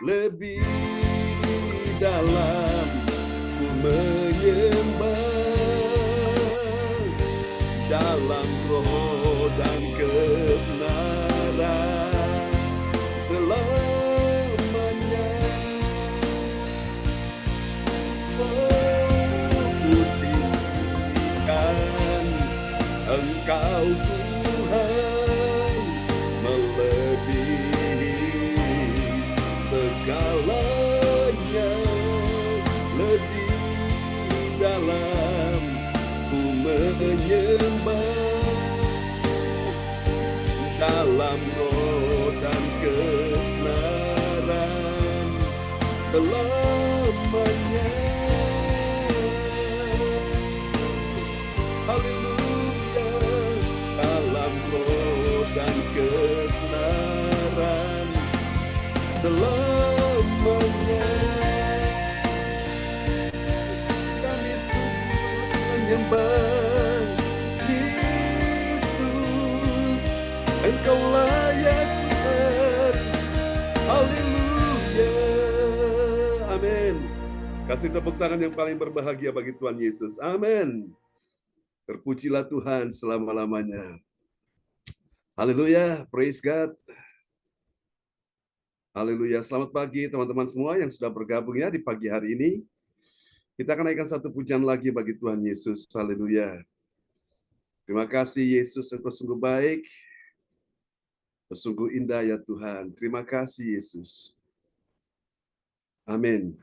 lebih dalam ku menyembah dalam roh dan kebenaran selamanya. Ku tinggikan Engkau Tuhan melebihi segalanya, lebih dalam ku menyembah dalam roh dan kebenaran selamanya. Haleluya, dalam roh dan kebenaran selamanya. Kami menyembah Yesus, Engkau layak Tuhan. Haleluya, amin. Kasih tepuk tangan yang paling berbahagia bagi Tuhan Yesus. Amin. Terpujilah Tuhan selama-lamanya. Haleluya, praise God. Haleluya, selamat pagi teman-teman semua yang sudah bergabung ya di pagi hari ini. Kita akan naikkan satu pujian lagi bagi Tuhan Yesus. Haleluya. Terima kasih Yesus, Engkau sungguh baik. Sungguh indah ya Tuhan. Terima kasih Yesus. Amin.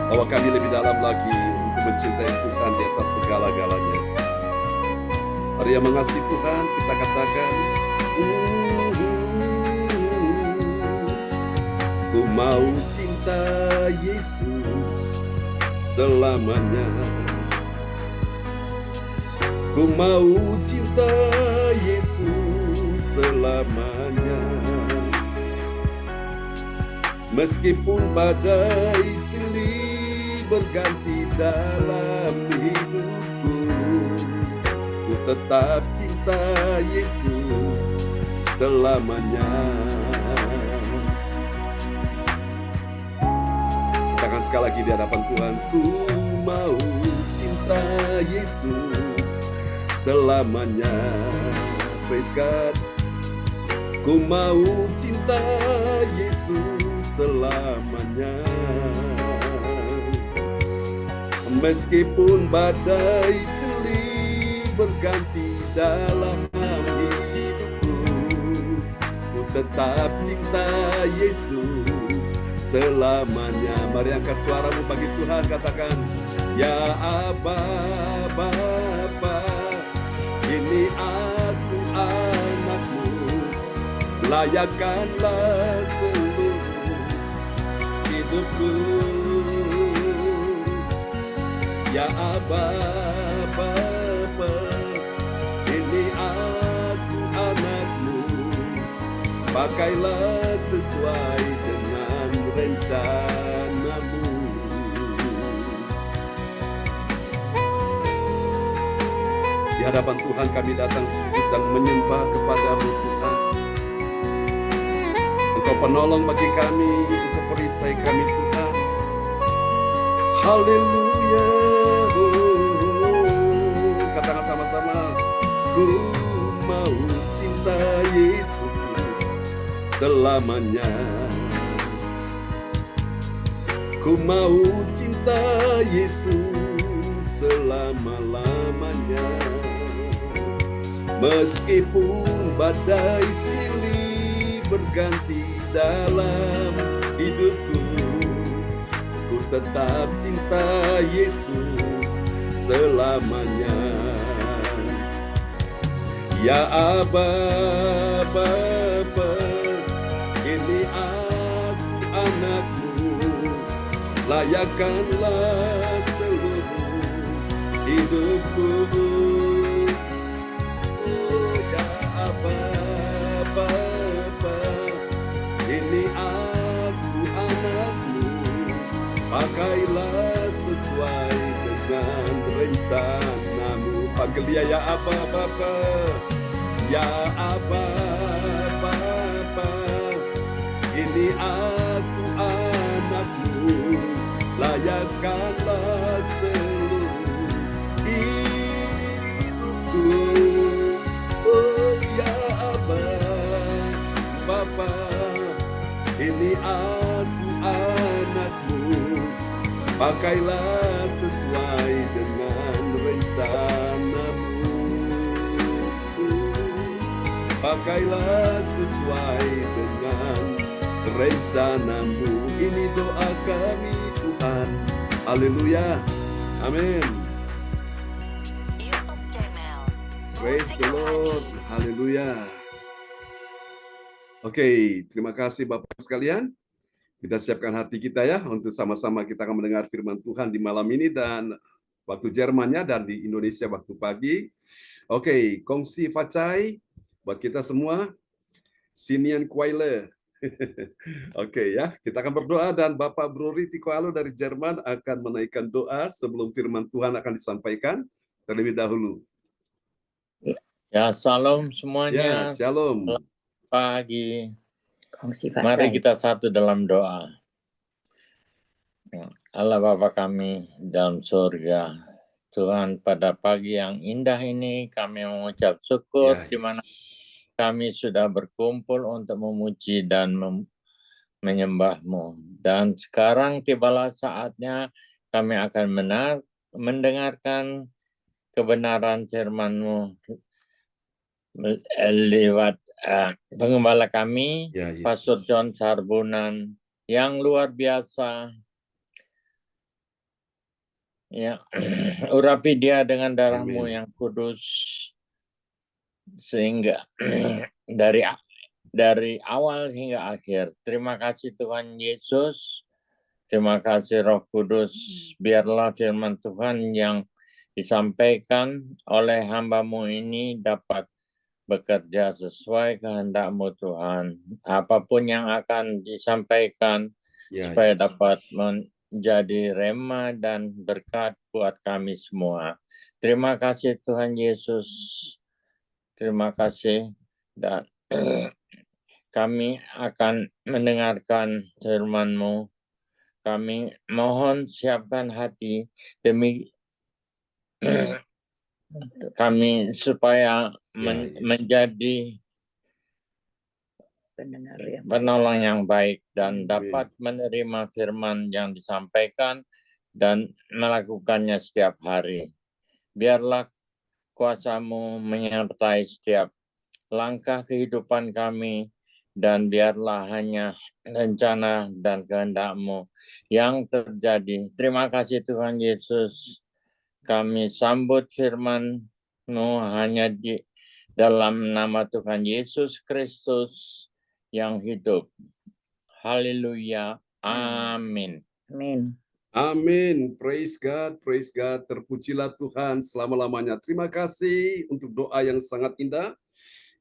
Bawa kami lebih dalam lagi untuk mencintai Tuhan di atas segala-galanya. Hari yang mengasihi Tuhan, kita katakan, ku mau cinta Yesus selamanya. Ku mau cinta Yesus selamanya. Meskipun badai silih berganti dalam hidupku, ku tetap cinta Yesus selamanya. Katakan sekali lagi di hadapan Tuhan, ku mau cinta Yesus selamanya. Praise God. Ku mau cinta Yesus selamanya. Meskipun badai silih berganti dalam hidupku, ku tetap cinta Yesus selamanya. Mari angkat suaramu bagi Tuhan, katakan, ya Aba Bapa, ini aku anakmu, layakkanlah seluruh hidupku. Ya Aba Bapa, ini aku anakmu, pakailah sesuai dengan rencanamu. Di hadapan Tuhan kami datang sujud dan menyembah kepadamu Tuhan. Engkau penolong bagi kami, Engkau perisai kami Tuhan. Haleluya. Katakan sama-sama, ku mau cinta Yesus selamanya. Ku mau cinta Yesus selama-lamanya. Meskipun badai silih berganti dalam hidupku, ku tetap cinta Yesus selamanya. Ya Aba Bapa, ini aku anakmu, layakkanlah seluruh hidupku. Ya Aba Bapa, ini aku anakmu, pakailah sesuai sesuai dengan rencanamu. Panggil dia ya Aba Bapa, ya Aba Bapa, ini aku anakmu, layakkanlah seluruh hidupku. Oh ya Aba Bapa, ini aku anakmu, pakailah sesuai dengan rencanamu. Pakailah sesuai dengan rencanamu. Ini doa kami Tuhan. Haleluya. Amin. Praise the Lord. Haleluya. Oke, terima kasih Bapak sekalian. Kita siapkan hati kita ya untuk sama-sama kita akan mendengar firman Tuhan di malam ini dan waktu Jermannya dan di Indonesia waktu pagi. Oke, kongsi facai buat kita semua. Sinian Kuaile. Oke ya, kita akan berdoa dan Bapak Bruri Tikoalo dari Jerman akan menaikkan doa sebelum firman Tuhan akan disampaikan terlebih dahulu. Ya, salam semuanya. Ya, shalom. Selamat pagi. Mari kita satu dalam doa. Allah Bapa kami dalam surga, Tuhan, pada pagi yang indah ini kami mengucap syukur di mana kami sudah berkumpul untuk memuji dan menyembah-Mu. Dan sekarang tibalah saatnya kami akan mendengarkan kebenaran firman-Mu lewat pengembala kami, Pastor John Sarbunan, yang luar biasa. Ya, urapi dia dengan darah-Mu yang kudus, sehingga dari awal hingga akhir. Terima kasih Tuhan Yesus, terima kasih Roh Kudus, biarlah firman Tuhan yang disampaikan oleh hamba-Mu ini dapat bekerja sesuai kehendak-Mu Tuhan. Apapun yang akan disampaikan supaya dapat menjadi rema dan berkat buat kami semua. Terima kasih Tuhan Yesus. Terima kasih. Dan kami akan mendengarkan firman-Mu. Kami mohon siapkan hati demi kami supaya menjadi penolong yang baik dan dapat menerima firman yang disampaikan dan melakukannya setiap hari. Biarlah kuasa-Mu menyertai setiap langkah kehidupan kami dan biarlah hanya rencana dan kehendak-Mu yang terjadi. Terima kasih Tuhan Yesus. Kami sambut firman-Mu hanya di dalam nama Tuhan Yesus Kristus yang hidup. Haleluya. Amin. Amin. Amin. Praise God, praise God. Terpujilah Tuhan selama-lamanya. Terima kasih untuk doa yang sangat indah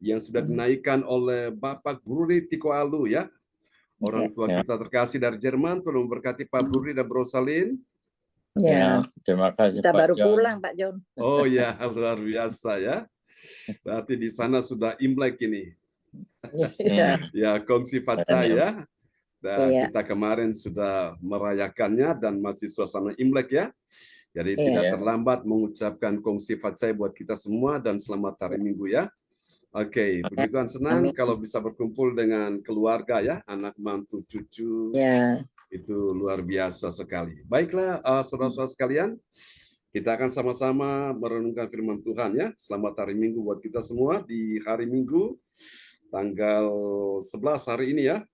yang sudah dinaikkan oleh Bapak Bruri Tikoalo ya. Orang tua kita terkasih dari Jerman. Tolong memberkati Pak Bruri dan Bro Salin. Ya, terima kasih kita Pak baru John. pulang Pak John. Oh ya, luar biasa ya. Berarti di sana sudah Imlek ini. Ya, kongsi facai ya. Dan kita kemarin sudah merayakannya dan masih suasana Imlek ya. Jadi tidak terlambat mengucapkan kongsi facai buat kita semua dan selamat hari Minggu ya. Oke, puji Tuhan, senang kalau bisa berkumpul dengan keluarga ya, anak mantu cucu. Itu luar biasa sekali. Baiklah, saudara-saudara sekalian, kita akan sama-sama merenungkan firman Tuhan ya. Selamat hari Minggu buat kita semua di hari Minggu tanggal 11 hari ini ya.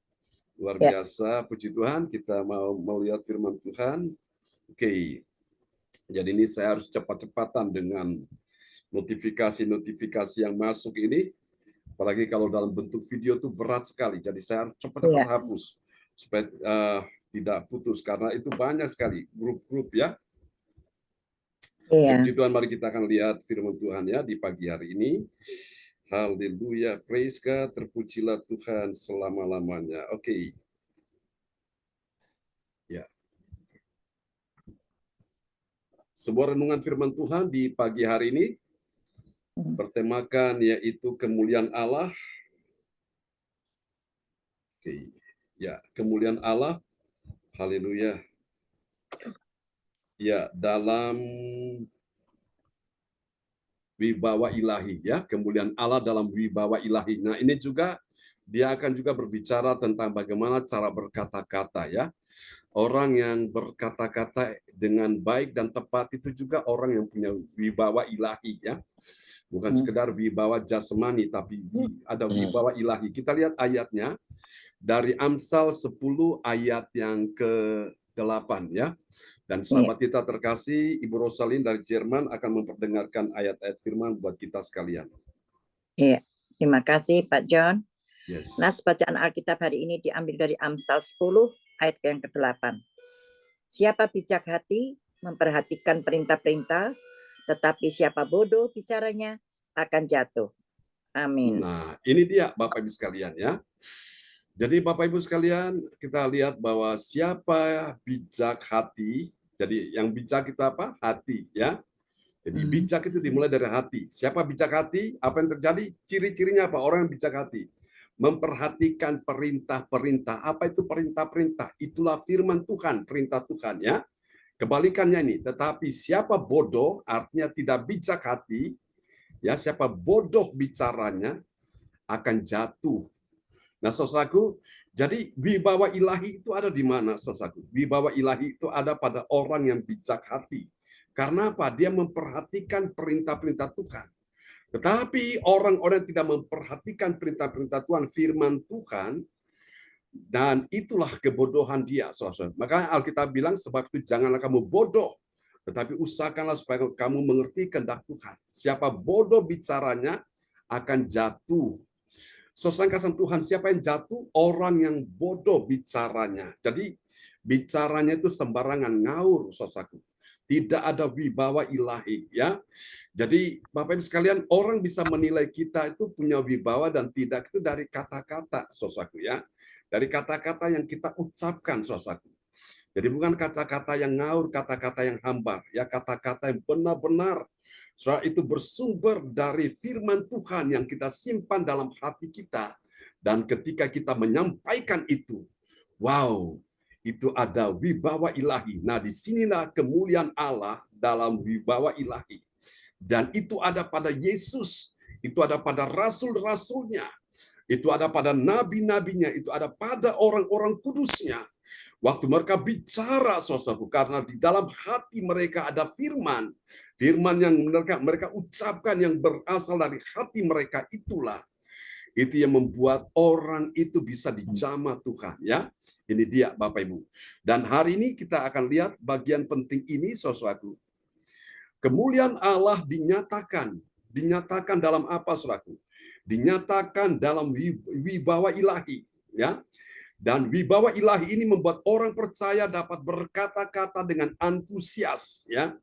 Luar biasa, puji Tuhan, kita mau melihat firman Tuhan. Oke, jadi ini saya harus cepat-cepatan dengan notifikasi-notifikasi yang masuk ini. Apalagi kalau dalam bentuk video itu berat sekali, jadi saya harus cepat-cepat hapus supaya tidak putus, karena itu banyak sekali grup-grup ya. Puji Tuhan, mari kita akan lihat firman Tuhan ya di pagi hari ini. Haleluya, praise God, terpujilah Tuhan selama-lamanya. Oke. Ya. Sebuah renungan firman Tuhan di pagi hari ini bertemakan yaitu kemuliaan Allah. Oke. Ya, kemuliaan Allah. Haleluya. Ya, dalam wibawa ilahi, ya, kemuliaan Allah dalam wibawa ilahi. Nah, ini juga dia akan juga berbicara tentang bagaimana cara berkata-kata, ya. Orang yang berkata-kata dengan baik dan tepat itu juga orang yang punya wibawa ilahi, ya. Bukan sekedar wibawa jasmani, tapi ada wibawa ilahi. Kita lihat ayatnya dari Amsal 10 ayat yang ke-8, ya. Dan sahabat kita terkasih, Ibu Rosalin dari Jerman akan memperdengarkan ayat-ayat firman buat kita sekalian. Iya, terima kasih Pak John. Yes. Nas bacaan Alkitab hari ini diambil dari Amsal 10 ayat yang ke-8. Siapa bijak hati memperhatikan perintah-perintah, tetapi siapa bodoh bicaranya akan jatuh. Amin. Nah, ini dia Bapak Ibu sekalian, ya. Jadi Bapak Ibu sekalian, kita lihat bahwa siapa bijak hati, jadi yang bijak itu apa? Hati, ya. Jadi bijak itu dimulai dari hati. Siapa bijak hati? Apa yang terjadi? Ciri-cirinya apa? Orang yang bijak hati memperhatikan perintah-perintah. Apa itu perintah-perintah? Itulah firman Tuhan, perintah Tuhan, ya. Kebalikannya ini, tetapi siapa bodoh artinya tidak bijak hati, ya, siapa bodoh bicaranya akan jatuh. Nah, saudaraku, jadi wibawa ilahi itu ada di mana, saudaraku? Wibawa ilahi itu ada pada orang yang bijak hati. Karena apa? Dia memperhatikan perintah-perintah Tuhan. Tetapi orang-orang yang tidak memperhatikan perintah-perintah Tuhan, firman Tuhan, dan itulah kebodohan dia, saudara. Maka Alkitab bilang, sebab itu janganlah kamu bodoh, tetapi usahakanlah supaya kamu mengerti kehendak Tuhan. Siapa bodoh bicaranya akan jatuh. Saudara kasih Tuhan, siapa yang jatuh? Orang yang bodoh bicaranya. Jadi bicaranya itu sembarangan, ngawur, saudaraku. Tidak ada wibawa ilahi, ya. Jadi Bapak Ibu sekalian, orang bisa menilai kita itu punya wibawa dan tidak itu dari kata-kata, saudaraku, ya. Dari kata-kata yang kita ucapkan, saudaraku. Jadi bukan kata-kata yang ngawur, kata-kata yang hambar, ya, kata-kata yang benar-benar saudara itu bersumber dari firman Tuhan yang kita simpan dalam hati kita. Dan ketika kita menyampaikan itu, wow, itu ada wibawa ilahi. Nah, disinilah kemuliaan Allah dalam wibawa ilahi. Dan itu ada pada Yesus, itu ada pada rasul-rasulnya, itu ada pada nabi-nabinya, itu ada pada orang-orang kudusnya. Waktu mereka bicara, saudaraku, karena di dalam hati mereka ada firman. Firman yang mereka ucapkan yang berasal dari hati mereka itulah. Itu yang membuat orang itu bisa dijamah Tuhan, ya. Ini dia Bapak Ibu. Dan hari ini kita akan lihat bagian penting ini, saudaraku. Kemuliaan Allah dinyatakan. Dinyatakan dalam apa, saudaraku? Dinyatakan dalam wibawa ilahi, ya. Dan wibawa ilahi ini membuat orang percaya dapat berkata-kata dengan antusias, ya.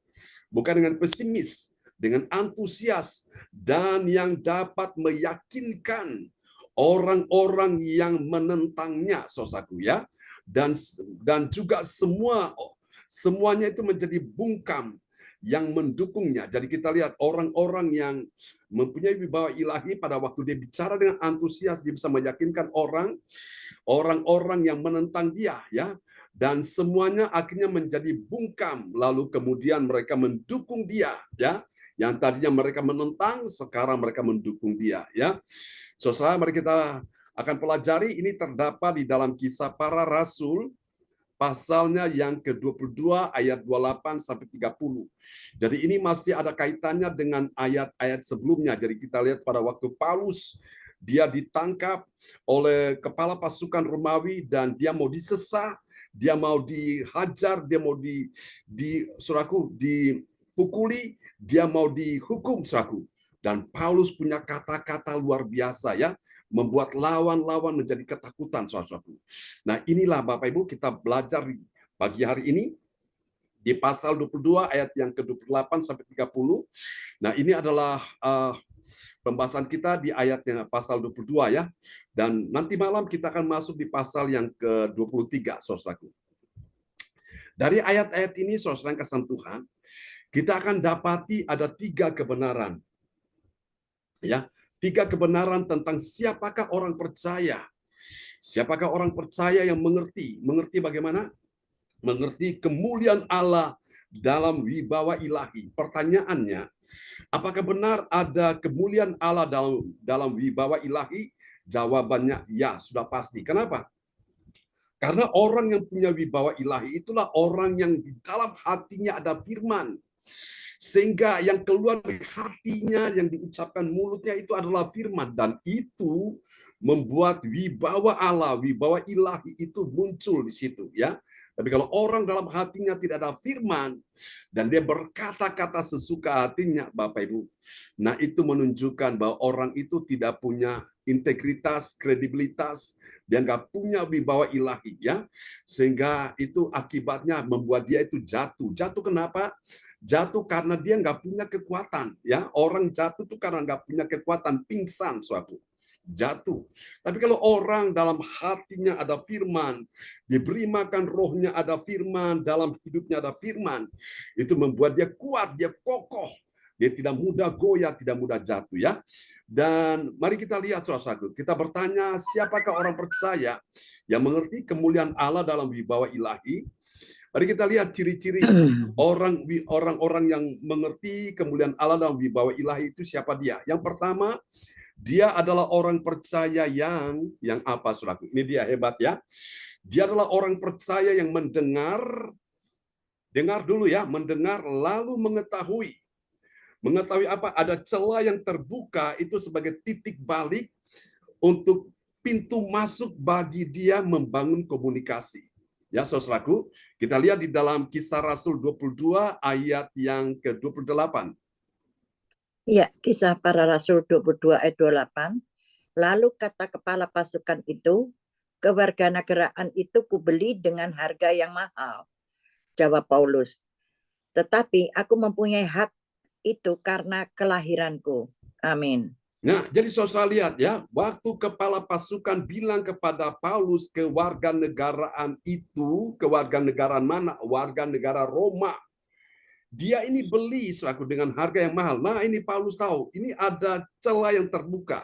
Bukan dengan pesimis, dengan antusias, dan yang dapat meyakinkan orang-orang yang menentangnya, saudaraku, ya. Dan juga semuanya itu menjadi bungkam yang mendukungnya. Jadi kita lihat orang-orang yang mempunyai wibawa ilahi pada waktu dia bicara dengan antusias, dia bisa meyakinkan orang-orang yang menentang dia, ya. Dan semuanya akhirnya menjadi bungkam, lalu kemudian mereka mendukung dia, ya. Yang tadinya mereka menentang, sekarang mereka mendukung dia, ya. Saudara, mari kita akan pelajari, ini terdapat di dalam Kisah Para Rasul, pasalnya yang ke-22 ayat 28 sampai 30. Jadi ini masih ada kaitannya dengan ayat-ayat sebelumnya. Jadi kita lihat pada waktu Paulus dia ditangkap oleh kepala pasukan Romawi dan dia mau disesah, dia mau dihajar, dia mau dipukuli, dia mau dihukum, saudaraku. Dan Paulus punya kata-kata luar biasa, ya, membuat lawan-lawan menjadi ketakutan, saudaraku. Nah, inilah Bapak Ibu kita belajar pagi hari ini di pasal 22 ayat yang ke-28 sampai 30. Nah, ini adalah pembahasan kita di ayatnya pasal 22, ya. Dan nanti malam kita akan masuk di pasal yang ke-23, saudaraku. Dari ayat-ayat ini, saudara kasih Tuhan, kita akan dapati ada 3 kebenaran. Ya, 3 kebenaran tentang siapakah orang percaya. Siapakah orang percaya yang mengerti? Mengerti bagaimana? Mengerti kemuliaan Allah dalam wibawa ilahi. Pertanyaannya, apakah benar ada kemuliaan Allah dalam wibawa ilahi? Jawabannya ya, sudah pasti. Kenapa? Karena orang yang punya wibawa ilahi itulah orang yang di dalam hatinya ada firman. Sehingga yang keluar dari hatinya, yang diucapkan mulutnya itu adalah firman. Dan itu membuat wibawa Allah, wibawa ilahi itu muncul di situ. Ya. Tapi kalau orang dalam hatinya tidak ada firman, dan dia berkata-kata sesuka hatinya, Bapak Ibu, nah itu menunjukkan bahwa orang itu tidak punya integritas, kredibilitas, dia nggak punya wibawa ilahi. Ya. Sehingga itu akibatnya membuat dia itu jatuh. Jatuh kenapa? Jatuh karena dia nggak punya kekuatan. Ya, orang jatuh itu karena nggak punya kekuatan, pingsan suatu. Jatuh. Tapi kalau orang dalam hatinya ada firman, diberi makan rohnya ada firman, dalam hidupnya ada firman, itu membuat dia kuat, dia kokoh. Dia tidak mudah goyah, tidak mudah jatuh ya. Dan mari kita lihat saudaraku, kita bertanya siapakah orang percaya yang mengerti kemuliaan Allah dalam wibawa ilahi. Mari kita lihat ciri-ciri orang-orang yang mengerti kemuliaan Allah dalam wibawa ilahi itu siapa dia. Yang pertama, dia adalah orang percaya yang apa, saudaraku? Ini dia hebat ya. Dia adalah orang percaya yang mendengar dulu ya, mendengar lalu mengetahui. Mengetahui apa? Ada celah yang terbuka itu sebagai titik balik untuk pintu masuk bagi dia membangun komunikasi. Ya, saudaraku, kita lihat di dalam Kisah Rasul 22 ayat yang ke-28. Ya, Kisah Para Rasul 22 ayat 28. Lalu kata kepala pasukan itu, kewarganegaraan itu kubeli dengan harga yang mahal. Jawab Paulus. Tetapi aku mempunyai hak itu karena kelahiranku. Amin. Nah, jadi saudara lihat ya, waktu kepala pasukan bilang kepada Paulus kewarganegaraan itu, kewarganegaraan mana? Warga negara Roma. Dia ini beli selaku dengan harga yang mahal. Nah, ini Paulus tahu, ini ada celah yang terbuka.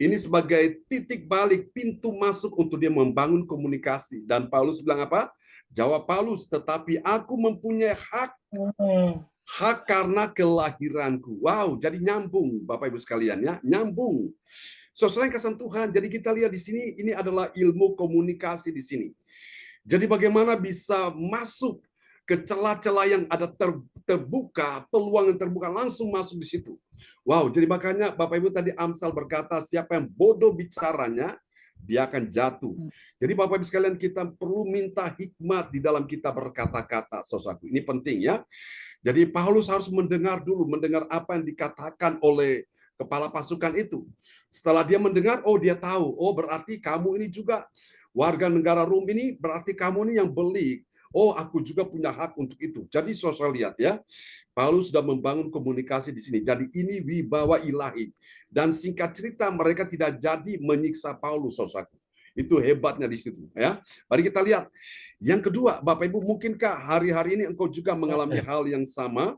Ini sebagai titik balik, pintu masuk untuk dia membangun komunikasi. Dan Paulus bilang apa? Jawab Paulus, tetapi aku mempunyai hak karena kelahiranku. Wow, jadi nyambung Bapak Ibu sekalian ya, nyambung. Saudara yang kasih Tuhan, jadi kita lihat di sini ini adalah ilmu komunikasi di sini. Jadi bagaimana bisa masuk ke celah-celah yang ada terbuka, peluang yang terbuka langsung masuk di situ. Wow, jadi makanya Bapak Ibu tadi Amsal berkata siapa yang bodoh bicaranya, dia akan jatuh. Jadi Bapak Ibu sekalian kita perlu minta hikmat di dalam kita berkata-kata, saudaraku. Ini penting ya. Jadi Paulus harus mendengar dulu, mendengar apa yang dikatakan oleh kepala pasukan itu. Setelah dia mendengar, oh dia tahu, oh berarti kamu ini juga warga negara Rom ini, berarti kamu ini yang beli. Oh, aku juga punya hak untuk itu. Jadi saudara lihat ya, Paulus sudah membangun komunikasi di sini. Jadi ini wibawa ilahi. Dan singkat cerita mereka tidak jadi menyiksa Paulus, saudaraku. Itu hebatnya di situ ya. Mari kita lihat. Yang kedua, Bapak Ibu, mungkinkah hari-hari ini engkau juga mengalami hal yang sama?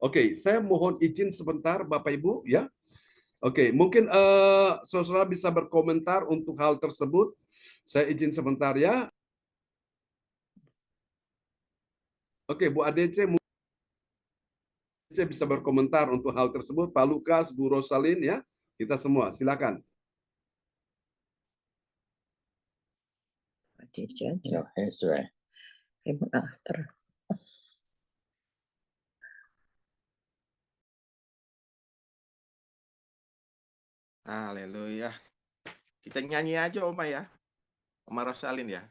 Oke, saya mohon izin sebentar Bapak Ibu ya. Oke, mungkin saudara bisa berkomentar untuk hal tersebut. Saya izin sebentar ya. Oke, Bu ADC bisa berkomentar untuk hal tersebut. Pak Lukas, Bu Rosalin ya. Kita semua, silakan. Haleluya. Kita nyanyi aja Oma ya. Oma Rosalin ya.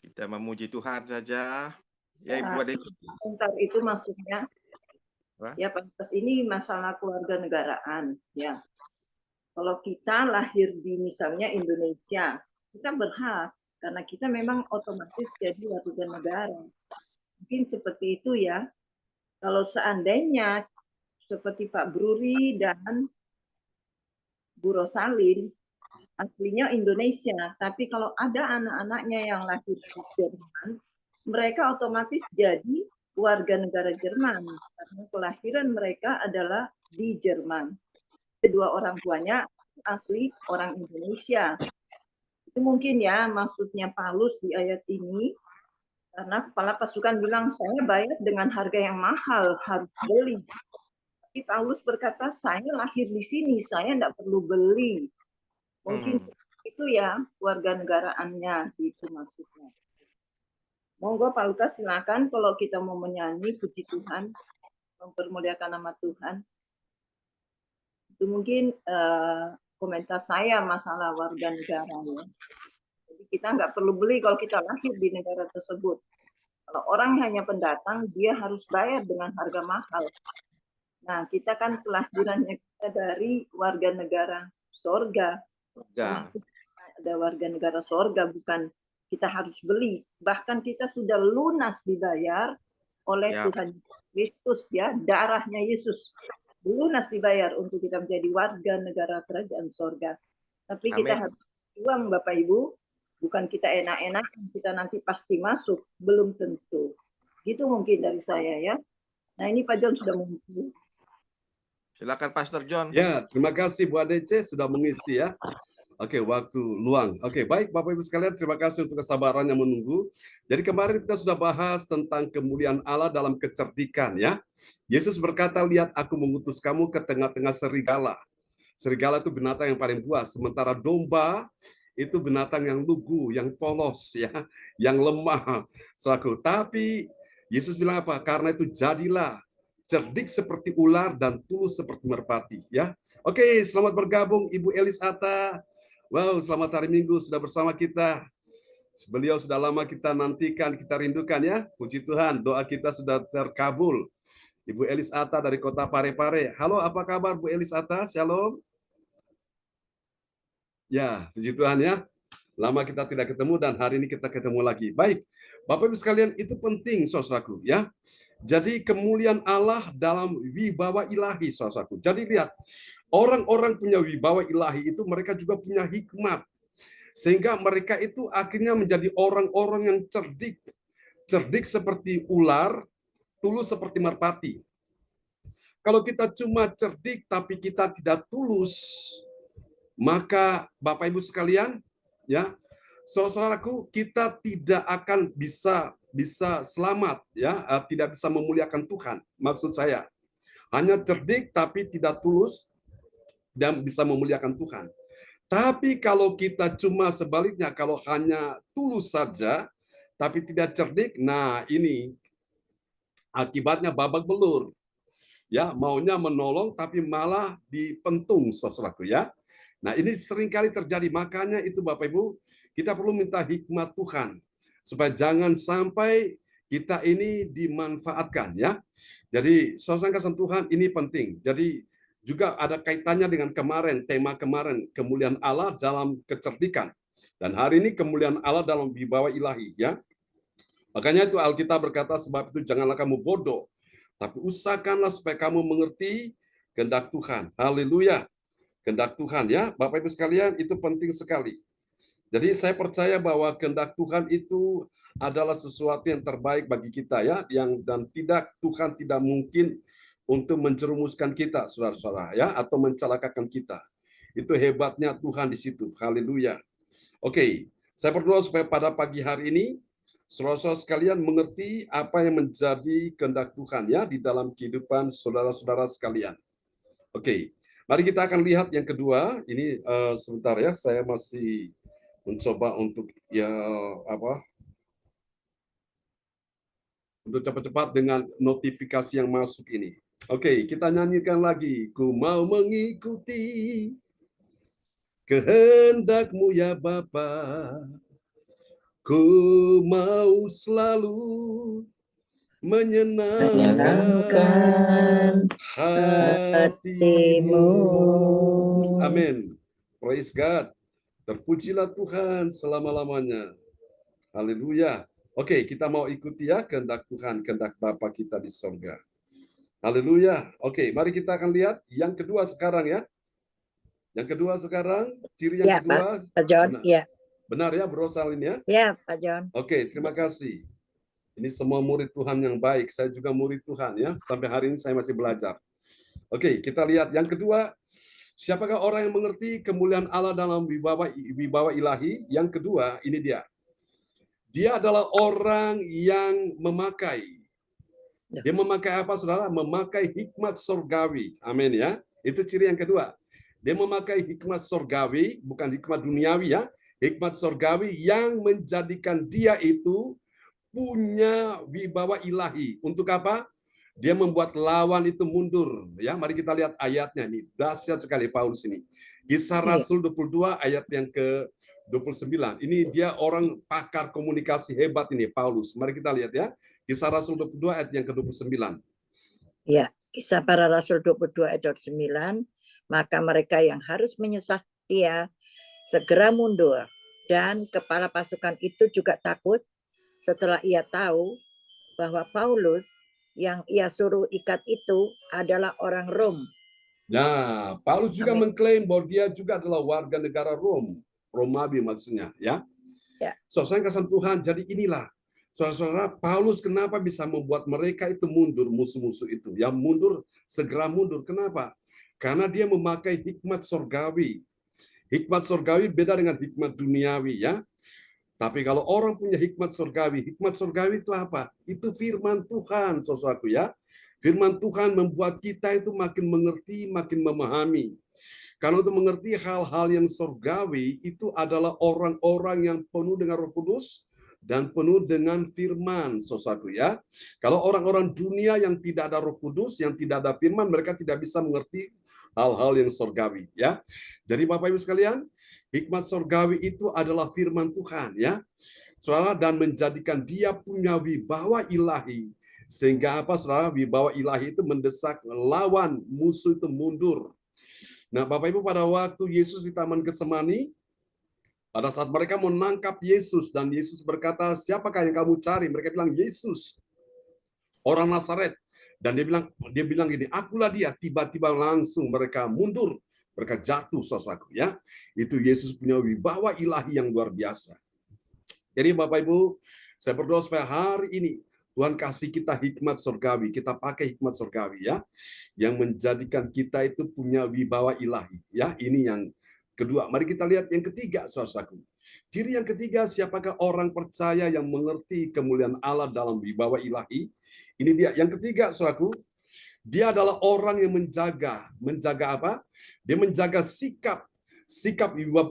Kita memuji Tuhan saja. Ya Ibu Ade. Komentar itu maksudnya. Ya pantas ini masalah keluarga negaraan. Ya. Kalau kita lahir di misalnya Indonesia, kita berhak karena kita memang otomatis jadi warga negara. Mungkin seperti itu ya. Kalau seandainya seperti Pak Bruri dan Bu Rosalin, aslinya Indonesia, tapi kalau ada anak-anaknya yang lahir di Jerman, mereka otomatis jadi warga negara Jerman karena kelahiran mereka adalah di Jerman. Kedua orang tuanya asli orang Indonesia. Itu mungkin ya maksudnya Paulus di ayat ini, karena kepala pasukan bilang saya bayar dengan harga yang mahal, harus beli. Tapi Paulus berkata saya lahir di sini, saya tidak perlu beli. Mungkin itu ya warga negaraannya, itu maksudnya. Monggo Pak Lukas silakan kalau kita mau menyanyi puji Tuhan, mempermuliakan nama Tuhan. Itu mungkin komentar saya masalah warga negara ya. Jadi kita nggak perlu beli kalau kita lahir di negara tersebut. Kalau orang hanya pendatang, dia harus bayar dengan harga mahal. Nah, kita kan kelahirannya kita dari warga negara sorga. Ada warga negara sorga, bukan kita harus beli. Bahkan kita sudah lunas dibayar oleh Tuhan Kristus ya, darahnya Yesus. Lunas dibayar untuk kita menjadi warga negara kerajaan sorga. Tapi kita harus uang Bapak Ibu, bukan kita enak-enak, kita nanti pasti masuk, belum tentu. Gitu mungkin dari saya ya. Nah ini Pak John sudah muncul. Silakan Pastor John. Ya, terima kasih Bu ADC sudah mengisi ya. Oke, waktu luang. Oke, baik Bapak Ibu sekalian, terima kasih untuk kesabaran yang menunggu. Jadi kemarin kita sudah bahas tentang kemuliaan Allah dalam kecerdikan ya. Yesus berkata, lihat aku mengutus kamu ke tengah-tengah serigala. Serigala itu binatang yang paling buas, sementara domba itu binatang yang lugu, yang polos ya, yang lemah. Tapi Yesus bilang apa? Karena itu jadilah cerdik seperti ular dan tulus seperti merpati ya. Oke, selamat bergabung Ibu Elis Atta. Wow, selamat hari Minggu sudah bersama kita. Beliau sudah lama kita nantikan, kita rindukan ya. Puji Tuhan, doa kita sudah terkabul. Ibu Elis Atta dari kota Parepare. Halo, apa kabar Bu Elis Atta? Shalom. Ya, puji Tuhan ya. Lama kita tidak ketemu dan hari ini kita ketemu lagi. Baik, Bapak Ibu sekalian, itu penting saudaraku ya. Jadi kemuliaan Allah dalam wibawa ilahi saudaraku. Jadi lihat, orang-orang punya wibawa ilahi itu mereka juga punya hikmat. Sehingga mereka itu akhirnya menjadi orang-orang yang cerdik. Cerdik seperti ular, tulus seperti merpati. Kalau kita cuma cerdik tapi kita tidak tulus, maka Bapak Ibu sekalian, ya, saudaraku, kita tidak akan bisa selamat, ya, tidak bisa memuliakan Tuhan. Maksud saya, hanya cerdik tapi tidak tulus dan bisa memuliakan Tuhan. Tapi kalau kita cuma sebaliknya, kalau hanya tulus saja tapi tidak cerdik, nah ini akibatnya babak belur. Ya, maunya menolong tapi malah dipentung saudaraku ya. Nah, ini seringkali terjadi, makanya itu Bapak Ibu, kita perlu minta hikmat Tuhan supaya jangan sampai kita ini dimanfaatkan ya. Jadi, suasana kesentuhan ini penting. Jadi, juga ada kaitannya dengan kemarin, tema kemarin, kemuliaan Allah dalam kecerdikan. Dan hari ini kemuliaan Allah dalam wibawa ilahi ya. Makanya itu Alkitab berkata, sebab itu janganlah kamu bodoh, tapi usahakanlah supaya kamu mengerti kehendak Tuhan. Haleluya. Kehendak Tuhan ya, Bapak Ibu sekalian, itu penting sekali. Jadi saya percaya bahwa kehendak Tuhan itu adalah sesuatu yang terbaik bagi kita ya, dan Tuhan tidak mungkin untuk menjerumuskan kita, saudara-saudara ya, atau mencelakakan kita. Itu hebatnya Tuhan di situ. Haleluya. Oke, saya berdoa supaya pada pagi hari ini saudara-saudara sekalian mengerti apa yang menjadi kehendak Tuhan ya di dalam kehidupan saudara-saudara sekalian. Oke. Mari kita akan lihat yang kedua. Ini sebentar ya, saya masih mencoba untuk untuk cepat-cepat dengan notifikasi yang masuk ini. Oke, kita nyanyikan lagi. Ku mau mengikuti kehendak-Mu ya Bapa. Ku mau selalu menyenangkan hati-Mu. Amin. Praise God. Terpujilah Tuhan selama-lamanya. Haleluya. Oke, kita mau ikuti ya kehendak Tuhan, kehendak Bapa kita di surga. Haleluya. Oke, mari kita akan lihat yang kedua sekarang ya. Yang kedua sekarang, ciri yang kedua. Pak John, benar. ya. Benar ya, Bro Salin ya? Ya, Pak John. Oke, terima kasih. Ini semua murid Tuhan yang baik. Saya juga murid Tuhan ya. Sampai hari ini saya masih belajar. Oke, kita lihat yang kedua. Siapakah orang yang mengerti kemuliaan Allah dalam wibawa ilahi? Yang kedua, ini dia. Dia adalah orang yang memakai. Dia memakai apa, saudara? Memakai hikmat surgawi. Amin ya. Itu ciri yang kedua. Dia memakai hikmat surgawi, bukan hikmat duniawi ya. Hikmat surgawi yang menjadikan dia itu punya wibawa ilahi. Untuk apa? Dia membuat lawan itu mundur. Ya, mari kita lihat ayatnya nih. Dahsyat sekali Paulus ini. Kisah Rasul 22 ayat yang ke-29. Ini dia orang pakar komunikasi hebat ini, Paulus. Mari kita lihat ya. Kisah Rasul 22 ayat yang ke-29. Ya, Kisah Para Rasul 22 ayat 29. Maka mereka yang harus menyesah dia segera mundur. Dan kepala pasukan itu juga takut setelah ia tahu bahwa Paulus yang ia suruh ikat itu adalah orang Rom. Nah, Paulus juga mengklaim bahwa dia juga adalah warga negara Rom. Romawi maksudnya, ya. So, saya kasih Tuhan, jadi inilah. Saudara-saudara, Paulus kenapa bisa membuat mereka itu mundur, musuh-musuh itu. Yang mundur, segera mundur. Kenapa? Karena dia memakai hikmat surgawi. Hikmat surgawi beda dengan hikmat duniawi, ya. Tapi kalau orang punya hikmat surgawi itu apa? Itu firman Tuhan, saudaraku ya. Firman Tuhan membuat kita itu makin mengerti, makin memahami. Karena untuk mengerti hal-hal yang surgawi itu adalah orang-orang yang penuh dengan Roh Kudus dan penuh dengan firman, saudaraku ya. Kalau orang-orang dunia yang tidak ada Roh Kudus, yang tidak ada firman, mereka tidak bisa mengerti hal-hal yang surgawi ya. Jadi Bapak Ibu sekalian, hikmat surgawi itu adalah firman Tuhan ya. Saudara, dan menjadikan dia punya wibawa ilahi. Sehingga apa, saudara? Wibawa ilahi itu mendesak lawan musuh itu mundur. Nah, Bapak Ibu, pada waktu Yesus di Taman Getsemani, pada saat mereka menangkap Yesus dan Yesus berkata, "Siapakah yang kamu cari?" Mereka bilang, "Yesus, orang Nazaret." Dan dia bilang gini, "Akulah dia." Tiba-tiba langsung mereka mundur, mereka jatuh, saudaraku ya. Itu Yesus punya wibawa ilahi yang luar biasa. Jadi Bapak Ibu, saya berdoa supaya hari ini Tuhan kasih kita hikmat surgawi, kita pakai hikmat surgawi ya, yang menjadikan kita itu punya wibawa ilahi ya. Ini yang kedua. Mari kita lihat yang ketiga, saudaraku. Ciri yang ketiga, siapakah orang percaya yang mengerti kemuliaan Allah dalam wibawa ilahi? Ini dia. Yang ketiga, saudaraku, dia adalah orang yang menjaga apa? Dia menjaga sikap